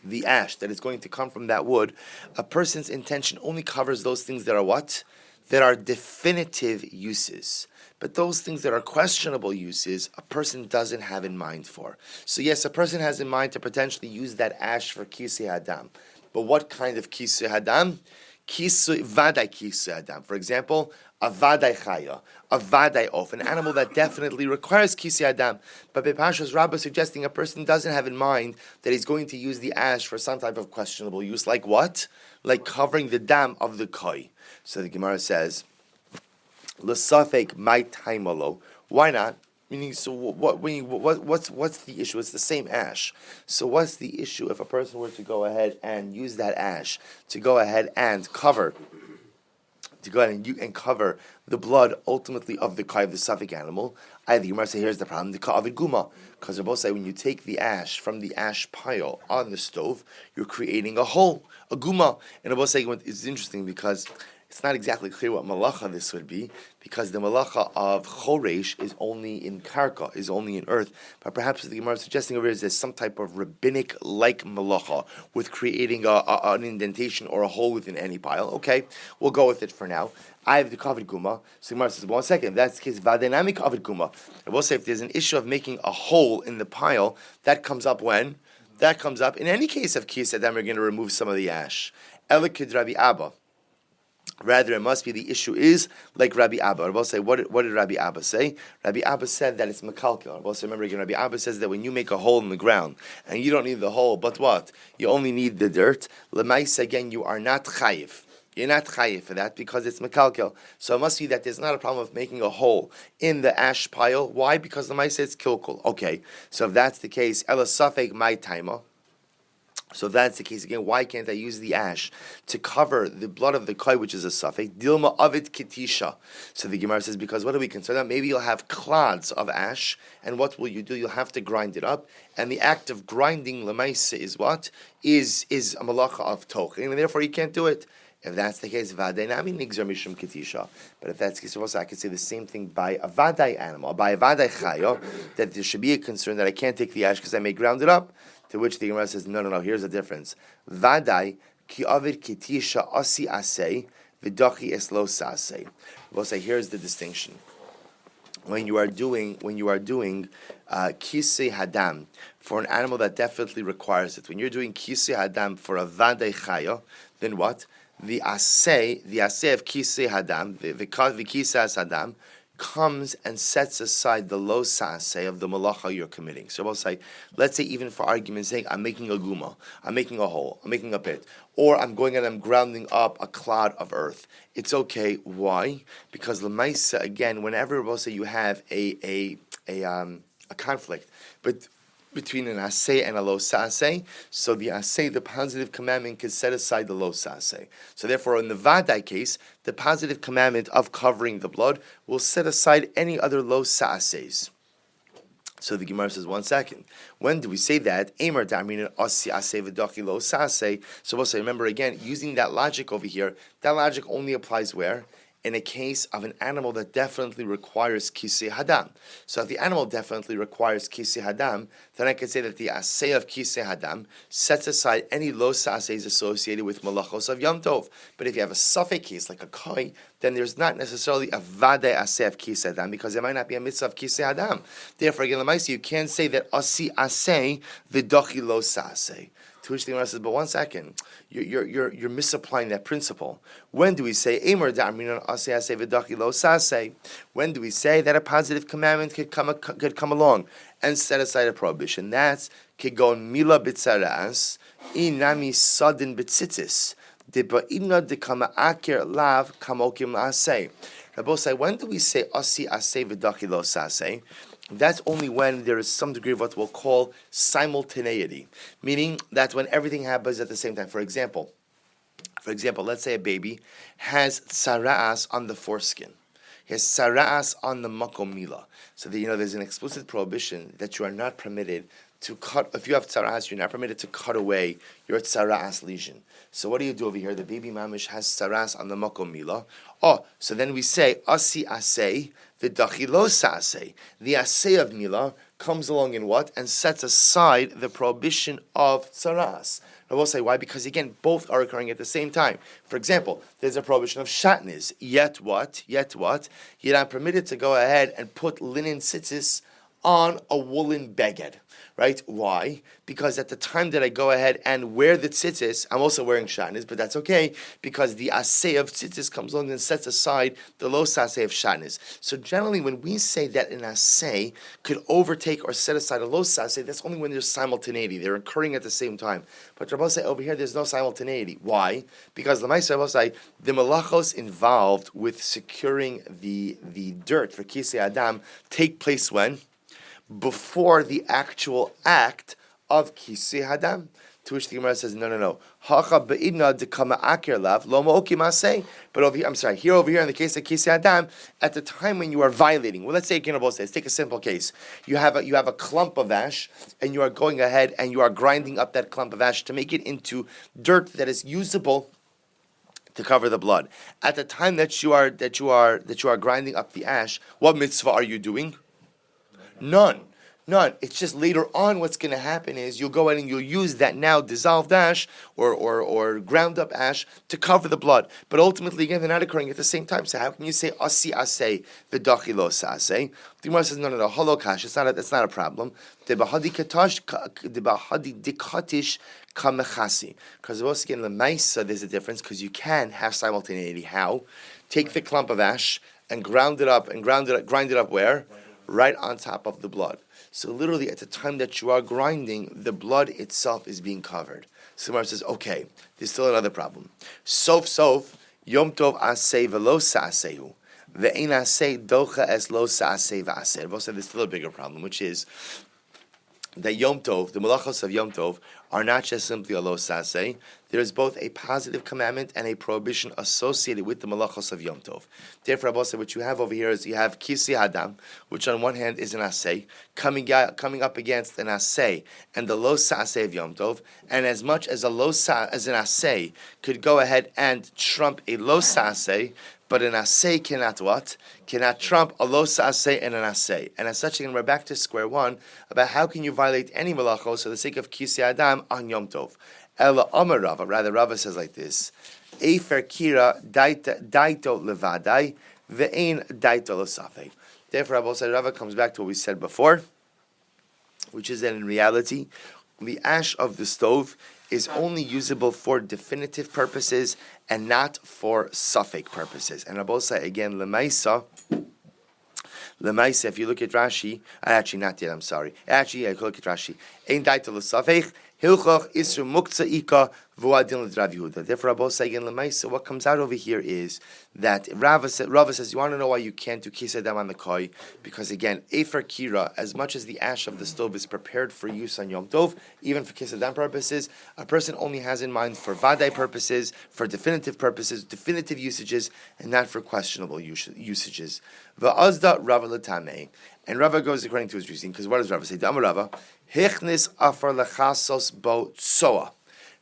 the ash that is going to come from that wood, a person's intention only covers those things that are what? That are definitive uses. But those things that are questionable uses, a person doesn't have in mind for. So yes, a person has in mind to potentially use that ash for kisei hadam. But what kind of kisei hadam? Vadai kisei hadam. For example, a vadai chaya, a vadai of, an animal that definitely requires kisei hadam. But Bepashas Rabbah is suggesting a person doesn't have in mind that he's going to use the ash for some type of questionable use. Like what? Like covering the dam of the koi. So the Gemara says, L'safek my taimalo. Why not? Meaning, so what's the issue? It's the same ash. So what's the issue if a person were to go ahead and use that ash to go ahead and cover, and cover the blood ultimately of the kai of the suffix animal? I think you might say here's the problem: the ka of guma, because they both say when you take the ash from the ash pile on the stove, you're creating a hole, a guma. And they both say it's interesting because It's not exactly clear what malacha this would be, because the malacha of choresh is only in karka, is only in earth. But perhaps the Gemara is suggesting over here is there's some type of rabbinic-like malacha with creating an indentation or a hole within any pile. Okay, we'll go with it for now. I have the kavod guma. So the Gemara says, 1 second, if that's the case, vadenami kavod guma. I will say if there's an issue of making a hole in the pile, that comes up when? That comes up in any case of kis adam, we're going to remove some of the ash. Elikid Rabbi Abba. Rather, it must be the issue is like Rabbi Abba. I will say, what did Rabbi Abba say? Rabbi Abba said that it's mekalkel. I will say, remember again, Rabbi Abba says that when you make a hole in the ground, and you don't need the hole, but what? You only need the dirt. Lemais, again, you are not chayiv. You're not chayiv for that because it's mekalkel. So it must be that there's not a problem of making a hole in the ash pile. Why? Because Lemais it's kilkul. Okay, so if that's the case, ela safek my taima. So if that's the case again, why can't I use the ash to cover the blood of the koi, which is a suffix? Dilma avit kitisha. So the Gemara says, because what are we concerned about? Maybe you'll have clods of ash, and what will you do? You'll have to grind it up, and the act of grinding lemaisa is what? Is a malacha of tochin, and therefore you can't do it. If that's the case, vadenami nigzar mishum kitisha. But if that's the case, also I could say the same thing by a vadai animal, by a vadai chayo, that there should be a concern that I can't take the ash because I may ground it up. To which the Gemara says, no, here's the difference. Vadai ki avid kitisha asi asay v'dachi eslo sasay. We'll say here's the distinction. When you are doing kisei hadam for an animal that definitely requires it, when you're doing kisei hadam for a vadai chaya, then what? The asay of kisei hadam, the kisei hadam, comes and sets aside the lo sa'aseh of the malacha you're committing. So we'll say, let's say even for argument's sake, I'm making a guma, I'm making a hole, I'm making a pit, or I'm going and I'm grounding up a clod of earth. It's okay. Why? Because l'maisa, again, whenever we'll say you have a conflict, but between an asay and a lo sa'aseh, so the asay, the positive commandment, can set aside the lo sa'aseh. So therefore, in the vadai case, the positive commandment of covering the blood will set aside any other lo sa'asays. So the Gemara says, 1 second. When do we say that? Eimer da'amrin asi asay v'dachi lo sa'aseh. So we'll say, remember again, using that logic over here, that logic only applies where? In a case of an animal that definitely requires kisei hadam. So if the animal definitely requires kisei hadam, then I can say that the asay of kisei hadam sets aside any lo sa'asays associated with malachos of Yom Tov. But if you have a suffix case like a koi, then there's not necessarily a vadei asay of kisei hadam because there might not be a mitzvah of kisei hadam. Therefore, again, l'maisi, you can't say that asi asay v'dochi lo sa'asay. To which the Gemara says, but 1 second, you're misapplying that principle. When do we say Eimer da'amrinan asay asay v'dachi lo sasay? When do we say that a positive commandment could come along and set aside a prohibition? That's kegon mila b'tzaras inami sadin b'tzitzis deba'ina dekama akir lav kamokim asay. Rabbi say, when do we say asi asay v'dachi lo sasay? That's only when there is some degree of what we'll call simultaneity, meaning that when everything happens at the same time. For example, let's say a baby has tsara'as on the foreskin. He has tsara'as on the makom mila. So that, there's an explicit prohibition that you are not permitted to cut. If you have tsara'as, you're not permitted to cut away your tsara'as lesion. So what do you do over here? The baby mamish has tsara'as on the makom mila. So then we say asi asay v'dachi lo sa'asay. The asay of mila comes along in what? And sets aside the prohibition of tsara'as. I will say why? Because again, both are occurring at the same time. For example, there's a prohibition of shatnez. Yet what? You're not permitted to go ahead and put linen tzitzis on a woolen beged. Right? Why? Because at the time that I go ahead and wear the tzitzis, I'm also wearing shatnez, but that's okay because the asay of tzitzis comes along and sets aside the lo sasay of shatnez. So generally, when we say that an asay could overtake or set aside a lo sasay, that's only when there's simultaneity. They're occurring at the same time. But Rabbi say over here, there's no simultaneity. Why? Because the malachos involved with securing the dirt for kisei adam take place when? Before the actual act of kisei hadam. To which the Gemara says, no. Hacha be'idna dekama akir lav lo ma'okim asay. But over here in the case of kisei hadam, at the time when you are violating, well, let's say again, let's take a simple case. You have a clump of ash, and you are going ahead and you are grinding up that clump of ash to make it into dirt that is usable to cover the blood. At the time that you are grinding up the ash, what mitzvah are you doing? None. It's just later on what's going to happen is you'll go in and you'll use that now dissolved ash or ground up ash to cover the blood. But ultimately, again, they're not occurring at the same time. So how can you say asi asay v'dachi lo sasay? The Gemara says no, holokash. It's not a problem. The bahadi dikatish kamechasi. Because once again, the ma'isa there's a difference because you can have simultaneity. How? Take the clump of ash and grind it up where? Right on top of the blood. So literally at the time that you are grinding, the blood itself is being covered. So Gemara says, okay, there's still another problem. Sof, Yom Tov aseh velo sa'asehu. Ve'ein aseh docha es lo sa'aseh v'aseh. I've also said there's still a bigger problem, which is that Yom Tov, the malachos of Yom Tov, are not just simply a lo saseh. There is both a positive commandment and a prohibition associated with the malachos of Yom Tov. Therefore, Rabbi said, what you have over here is you have kisi hadam, which on one hand is an aseh, coming up against an aseh and the lo saseh of Yom Tov, and as much as an aseh could go ahead and trump a lo saseh, but an aseh cannot what? Cannot trump a lo saseh and an aseh. And as such, again, we're back to square one about how can you violate any malachos for the sake of kisi adam on Yom Tov. Ela Amar Rava, rather Rava says like this: Efer kira daito levadai ve'ein daito l'safek. Therefore, Rava comes back to what we said before, which is that in reality, the ash of the stove is only usable for definitive purposes and not for suffix purposes. And Rabbi say again, lemaisa, if you look at Rashi, actually not yet, I'm sorry. Actually, I look at Rashi. Ein daito l'safek. Hilchach isru muktzah ika v'uadin l'Rav Yehuda. Therefore, Rabbi say again, lemaisa, what comes out over here is that Rava says, you want to know why you can't do kisadam on the koi? Because again, efer kira, as much as the ash of the stove is prepared for use on Yom Tov, even for kisadam purposes, a person only has in mind for vadai purposes, for definitive purposes, definitive usages, and not for questionable usages. Va'azda Rava l'tamei. And Rava goes according to his reasoning, because what does Rava say? Dama Rava, Hichnis afar lechasos bo tsoa.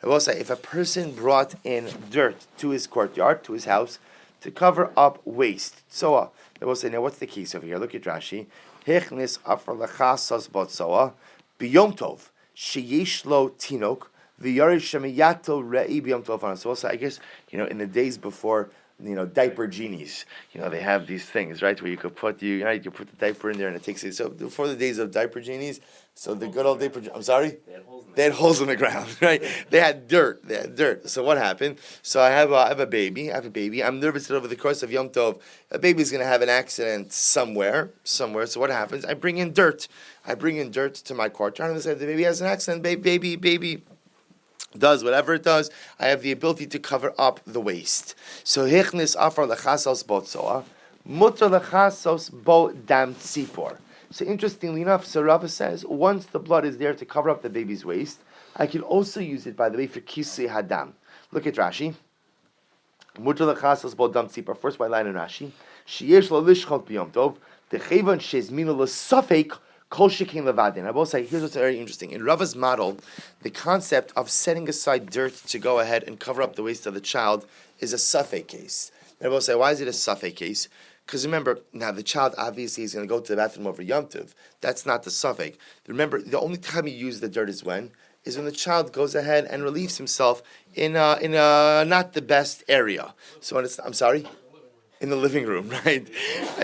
I will say, if a person brought in dirt to his courtyard, to his house, to cover up waste, tsoa. I will say, now what's the case over here? Look at Rashi. Hichnis afar lechasos bo tsoa, biyom tov, sheyesh lo tinok, v'yarish shemiyato re'i biyom tov. So also, I guess, in the days before, diaper genies. They have these things, right, where you could put you put the diaper in there and it takes it. So before the days of diaper genies, so the good old diaper. I'm sorry. They had holes in the ground, right? They had dirt. So what happened? So I have a baby. I'm nervous that over the course of Yom Tov, a baby's going to have an accident somewhere. So what happens? I bring in dirt to my courtyard and I say the baby has an accident. Baby does whatever it does, I have the ability to cover up the waste. So hichnis afar lechasos bo tzoa, mutar lechasos bo dam tzipor. So interestingly enough, so Rava says, once the blood is there to cover up the baby's waste, I can also use it, by the way, for kisei hadam. Look at Rashi. Mutar lechasos bo dam tzipor. First white line in Rashi. Sheyesh lo lishchot b'yom tov, dechevan shezminu l'safek. I will say, here's what's very interesting. In Rava's model, the concept of setting aside dirt to go ahead and cover up the waste of the child is a suffix case. I will say, why is it a suffix case? Because remember, now the child obviously is going to go to the bathroom over Yom Tov. That's not the suffix. Remember, the only time you use the dirt is when the child goes ahead and relieves himself in a not the best area. So when I'm sorry? In the living room, right?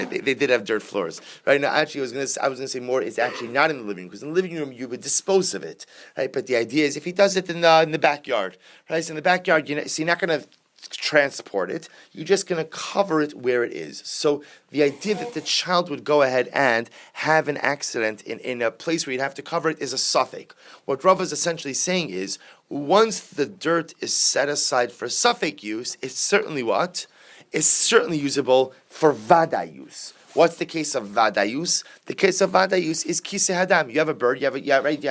They did have dirt floors, right? Now, actually, I was going to say more. It's actually not in the living room, because in the living room you would dispose of it, right? But the idea is if he does it in the backyard, right? So in the backyard, so you're not going to transport it. You're just going to cover it where it is. So the idea that the child would go ahead and have an accident in a place where you'd have to cover it is a suffix. What Rav is essentially saying is, once the dirt is set aside for suffix use, it's certainly what? Is certainly usable for vada use. What's the case of vada use? The case of vada use is kisei hadam. You have a bird, you have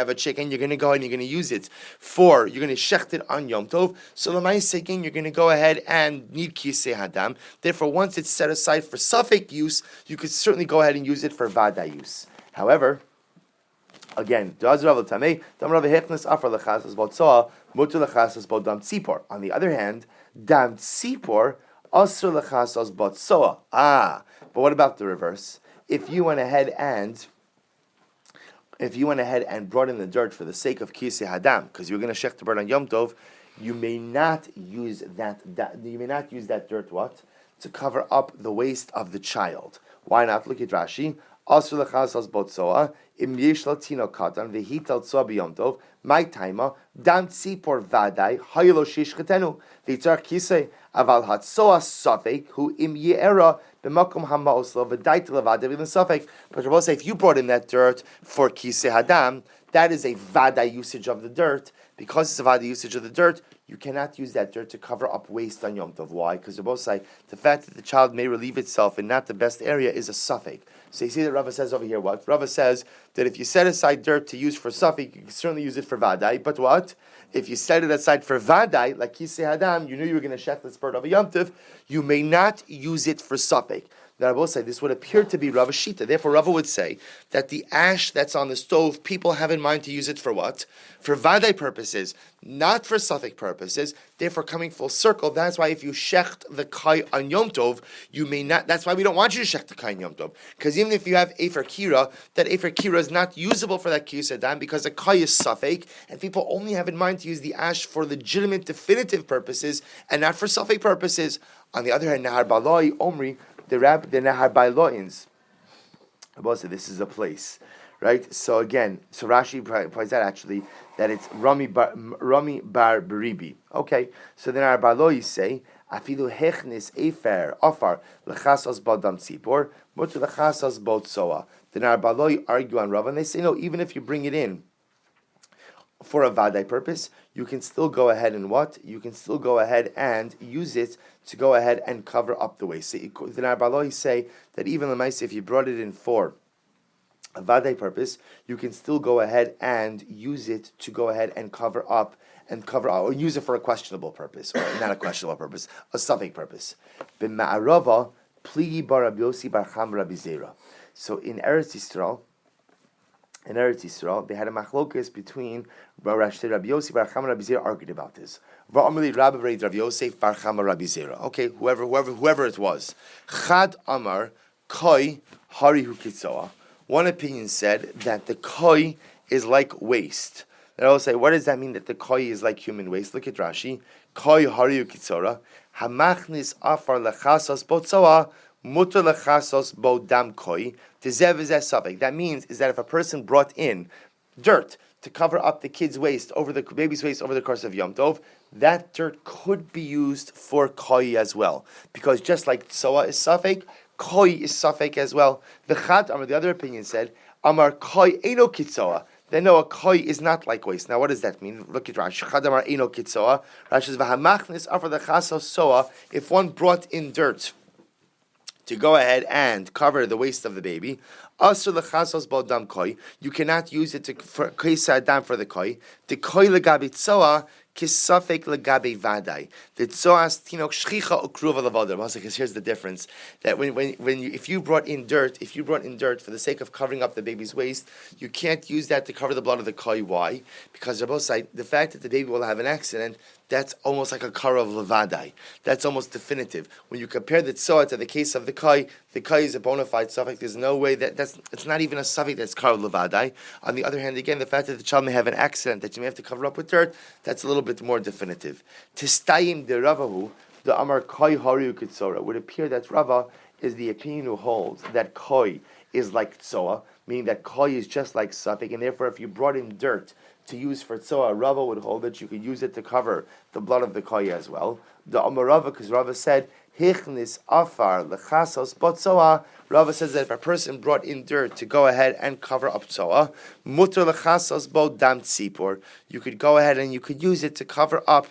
a chicken, you're going to go ahead and you're going to use it you're going to shecht it on Yom Tov. So l'maaseh again, you're going to go ahead and need kisei hadam. Therefore, once it's set aside for suffix use, you could certainly go ahead and use it for vada use. However, again, on the other hand, Dam tzipor asur lechasos botsoa. But what about the reverse? If you went ahead and brought in the dirt for the sake of kisei hadam, because you were going to shech the bird on Yom Tov, you may not use that dirt what? To cover up the waist of the child. Why not? Look at Rashi. Asur lechasas botsoa im yesh latino katan vehital tzoa b'Yom Tov my taima dam tzipor vadai haylo shishchetenu v'yitzar kisei aval hatzoa safek hu im ye'era b'makom hamaoslo v'dait levadai v'lin safek. But Rabbi say if you brought in that dirt for kisei hadam, that is a vadai usage of the dirt. Because it's a vadai usage of the dirt, you cannot use that dirt to cover up waste on Yom Tov. Why? Because Rabbi say the fact that the child may relieve itself in not the best area is a safek. So you see that Rava says over here what? Rava says that if you set aside dirt to use for safek, you can certainly use it for vadai. But what? If you set it aside for vadai, like kisei hadam, you knew you were going to shech this bird of a Yom Tov, you may not use it for safek. Now, Rabbi say this would appear to be Rava Shita. Therefore, Rava would say that the ash that's on the stove, people have in mind to use it for what? For vadai purposes, not for safek purposes. Therefore, coming full circle, that's why if you shecht the kai on Yom Tov, you may not. That's why we don't want you to shecht the kai on Yom Tov, because even if you have efer kira, that efer kira is not usable for that kisei hadam because the kai is safek, and people only have in mind to use the ash for legitimate, definitive purposes and not for safek purposes. On the other hand, Nahar Baloi Omri. The Nahar Bailoins. Rabbi said this is a place, right? So again, Rashi points out actually that it's Rami Bar Beribi. Okay, so then our Bailois say Afilu Hechnis Efer Afar Lechasas Badam Tzipor Mutu Lechasas Bod Soa. Then our Baloi argue on Rav, and they say no, even if you bring it in for a vadai purpose, you can still go ahead and what? You can still go ahead and use it to go ahead and cover up the waist. So the Narbalois say that even Lamaisa, if you brought it in for a vadai purpose, you can still go ahead and use it to go ahead and cover up, or use it for a questionable purpose, or not a questionable purpose, a safek purpose. B'ma'arava pligi bar Rabbi Yossi bar Cham Rabbi Zera. So in Eretz Yisrael, they had a machlokas between Rabbi Yossi Bar Chama Rabbi Zera argued about this. Va'amli Rabbi Yosef Bar Chama Rabbi Zera. Okay, whoever it was. Chad Amar Koi Hari Hukitzoa. One opinion said that the koi is like waste. They all say, what does that mean that the koi is like human waste? Look at Rashi. Koi Hari Hukitzora. Hamachnis Afar Lechasas Botzoa. Mutter lechasos bo dam koi tezev v'zeh safek. That means is that if a person brought in dirt to cover up the kid's waist, over the baby's waist, over the course of Yom Tov, that dirt could be used for koi as well, because just like tzoa is safek, koi is safek as well. The Chad Amar, the other opinion said, Amar koi eno kitzoa. Then no, a koi is not like waste. Now, what does that mean? Look at Rashi. Chad Amar eno kitzoa. Rashi says v'hamachnis afar lechasos soa. If one brought in dirt to go ahead and cover the waist of the baby, asur lechasos b'dam koi. You cannot use it for kisei hadam for the koi. The koi legabi tzoa kisafek legabi vadai. The tzoas tinok shchicha ukruva levadar. Because here's the difference: that if you brought in dirt for the sake of covering up the baby's waist, you can't use that to cover the blood of the koi. Why? Because Rabbi said the fact that the baby will have an accident, that's almost like a kara of levadai. That's almost definitive. When you compare the tzoa to the case of the kai is a bona fide suffix. There's no way it's not even a suffix that's kara of levadai. On the other hand, again, the fact that the child may have an accident that you may have to cover up with dirt, that's a little bit more definitive. Tistayim de Ravahu, the Amar Koi Haru Kitsora, would appear that Rava is the opinion who holds that Koi is like Tzoa, meaning that Koi is just like suffix, and therefore if you brought in dirt to use for Tzoa, Rava would hold that you could use it to cover the blood of the Koi as well. The Amar Rava, because Rava said, Hichnis Afar Lechasos Botzoa, Rava says that if a person brought in dirt to go ahead and cover up Tzoa, Mutter Lechasos Bo Dam Tzipor, you could go ahead and you could use it to cover up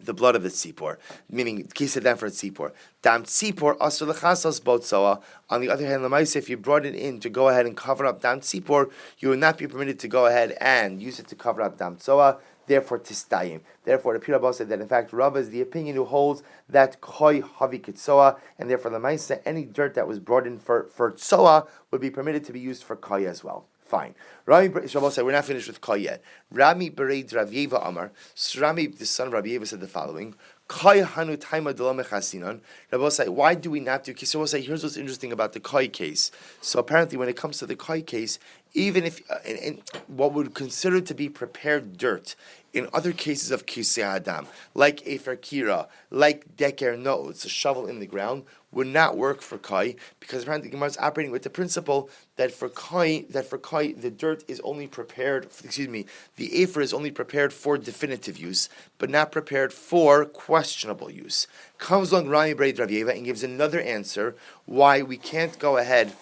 the blood of the tzipor, meaning kisei hadam for tzipor. Dam tzipor asur lechasos botzoa. On the other hand, lemaisa, if you brought it in to go ahead and cover up dam tzipor, you would not be permitted to go ahead and use it to cover up dam tzoa. Therefore, tistayim. Therefore, the Pirabah said that in fact, Rava is the opinion who holds that koi havi kitzoa, and therefore, lemaisa, any dirt that was brought in for tzoa would be permitted to be used for koi as well. Fine. Rami said, we're not finished with Koi yet. Rami Bereid Rav Yeva Amar. Rami, the son of Rav Yeva, said the following: Kai hanu taima delame chasinan. Rabbi say, why do we not do? So we'll say, here's what's interesting about the Kai case. So apparently, when it comes to the Kai case, even if in what would consider to be prepared dirt, in other cases of kisei adam, like efer kira, like deker notes, a shovel in the ground, would not work for kai, because apparently the Gemara is operating with the principle that for kai the dirt is only prepared. The efer is only prepared for definitive use, but not prepared for questionable use. Comes along Rami Braid Rav Yeva and gives another answer why we can't go ahead.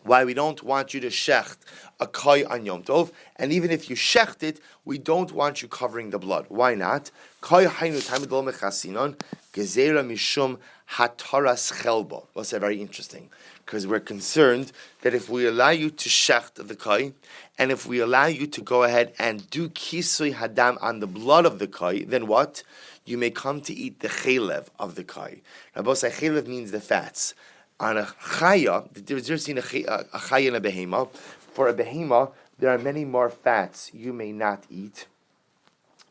Why we don't want you to shecht a kai on Yom Tov, and even if you shecht it, we don't want you covering the blood. Why not? Kai hainu tamid mechasinon gezera mishum hataras chelbo. Well, that's very interesting, because we're concerned that if we allow you to shecht the kai, and if we allow you to go ahead and do kisui hadam on the blood of the kai, then what? You may come to eat the chelev of the kai. Rabbi say chelev means the fats. On a chaya, there's a chaya and a behema. For a behema, there are many more fats you may not eat.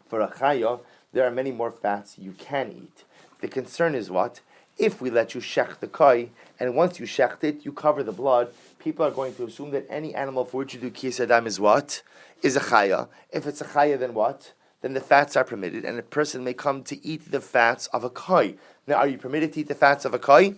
For a chaya, there are many more fats you can eat. The concern is what? If we let you shech the kai, and once you shecht it, you cover the blood, people are going to assume that any animal for which you do kiyas adam is what? Is a chaya. If it's a chaya, then what? Then the fats are permitted, and a person may come to eat the fats of a kai. Now, are you permitted to eat the fats of a kai?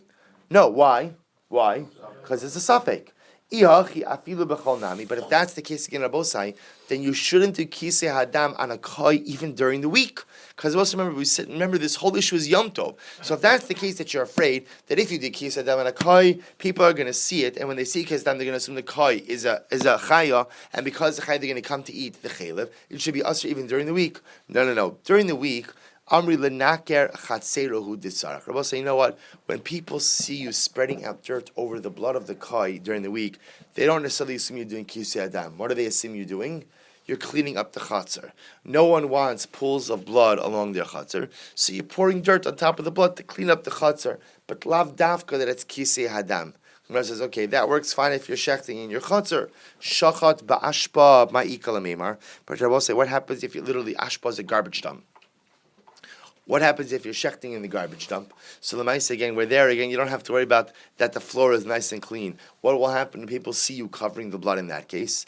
No, why? Why? Because it's a suffix. But if that's the case again, Rabosai, then you shouldn't do kisei hadam on a kai even during the week. Because also remember this whole issue is Yom Tov. So if that's the case that you're afraid that if you do kisei hadam on a kai, people are going to see it, and when they see kisei hadam, they're going to assume the kai is a chaya, and because the chaya they're going to come to eat the chelev. It should be usher even during the week. No. During the week, Amri lenaker chatzerohu disarach. Rabbi say, you know what? When people see you spreading out dirt over the blood of the kai during the week, they don't necessarily assume you're doing kisei adam. What do they assume you're doing? You're cleaning up the chatzar. No one wants pools of blood along their chatzar, so you're pouring dirt on top of the blood to clean up the chatzar. But lav dafka that it's kisei hadam. Gemara says, okay, that works fine if you're shechting in your chatzar. Shachat ba'ashpa ma'ikal amemar. But Rabbi say, what happens if you literally ashpa is a garbage dump? What happens if you're shechting in the garbage dump? So the mice again, we're there again. You don't have to worry about that. The floor is nice and clean. What will happen when people see you covering the blood in that case?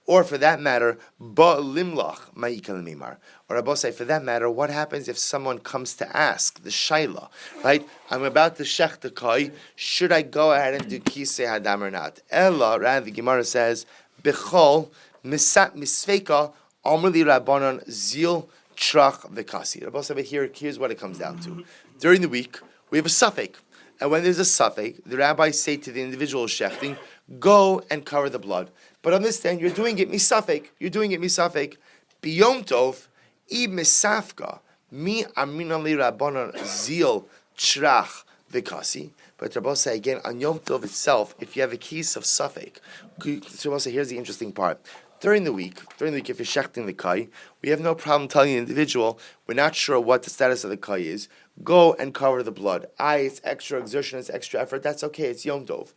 Or for that matter, ba'limlach ma'ikal mimar. Or Rabbi say, for that matter, what happens if someone comes to ask the shaila? Right? I'm about to shech the kai. Should I go ahead and do kisei hadam or not? Ella, rather, the Gemara says, bechol misat misfeka amrli rabbanon zil. Trach v'kasi. Rabbi said, here's what it comes down to. During the week, we have a suffix. And when there's a suffix, the rabbis say to the individual shechting, go and cover the blood. But understand, you're doing it misafek. You're doing it misafek. Biyom tov, I misafka, mi aminali rabbanon zil trach v'kasi. But Rabbi say again, on Yom Tov itself, if you have a case of suffix, so Rabbi say, here's the interesting part. During the week, if you're shechting the kai, we have no problem telling the individual, we're not sure what the status of the kai is, go and cover the blood. It's extra exertion, it's extra effort, that's okay, it's Yom Tov.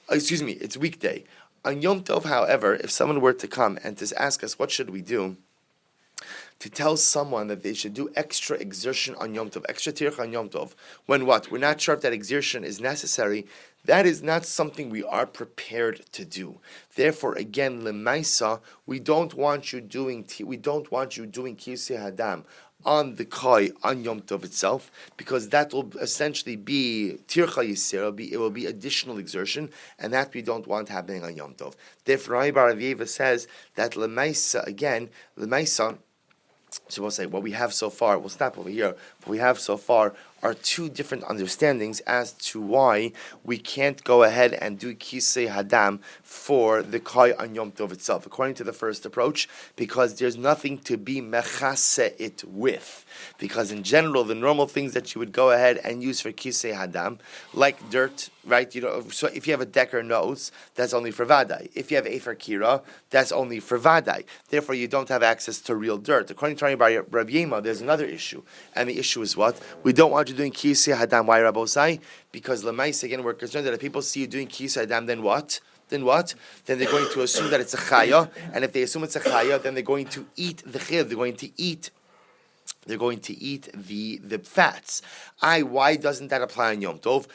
It's weekday. On Yom Tov, however, if someone were to come and to ask us, what should we do? To tell someone that they should do extra exertion on Yom Tov, extra tirch on Yom Tov, when what? We're not sure if that exertion is necessary. That is not something we are prepared to do. Therefore, again, lemaisa, we don't want you doing kisei hadam on the kai on Yom Tov itself, because that will essentially be tircha yisera. It will be additional exertion, and that we don't want happening on Yom Tov. Therefore, Rabbi Bar Aviva says that lemaisa. So we'll say what we have so far. We'll stop over here. What we have so far are two different understandings as to why we can't go ahead and do kisei hadam for the kai on Yom Tov itself. According to the first approach, because there's nothing to be mechase it with. Because in general, the normal things that you would go ahead and use for kisei hadam, like dirt, right? So if you have a decker nose, that's only for vadai. If you have efer kira, that's only for vadai. Therefore, you don't have access to real dirt. According to Rabbi Yema, there's another issue, and the issue is what? We don't want you doing kisei hadam. Why, Rabosai? Because lemais, again, we're concerned that if people see you doing kisei hadam, then what? Then they're going to assume that it's a chaya, and if they assume it's a chaya, then they're going to eat the chayv. They're going to eat they're going to eat the fats. Why doesn't that apply on Yom Tov?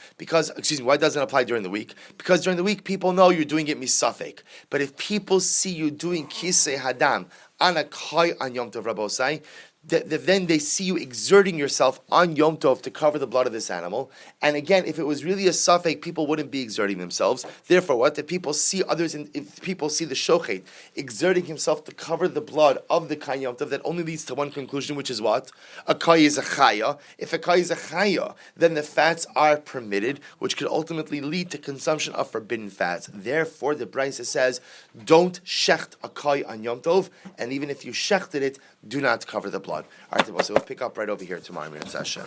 Why doesn't it apply during the week? Because during the week, people know you're doing it misafek. But if people see you doing kisei hadam on a kai on Yom Tov Rabosai, then they see you exerting yourself on Yom Tov to cover the blood of this animal. And again, if it was really a suffix, people wouldn't be exerting themselves. Therefore, what? If people see if people see the shochet exerting himself to cover the blood of the Kai Yom Tov, that only leads to one conclusion, which is what? A Kai is a Chaya. If a Kai is a Chaya, then the fats are permitted, which could ultimately lead to consumption of forbidden fats. Therefore, the Beitzah says, don't shecht a Kai on Yom Tov, and even if you shechted it, do not cover the blood. All right, so we'll pick up right over here tomorrow in Hashem.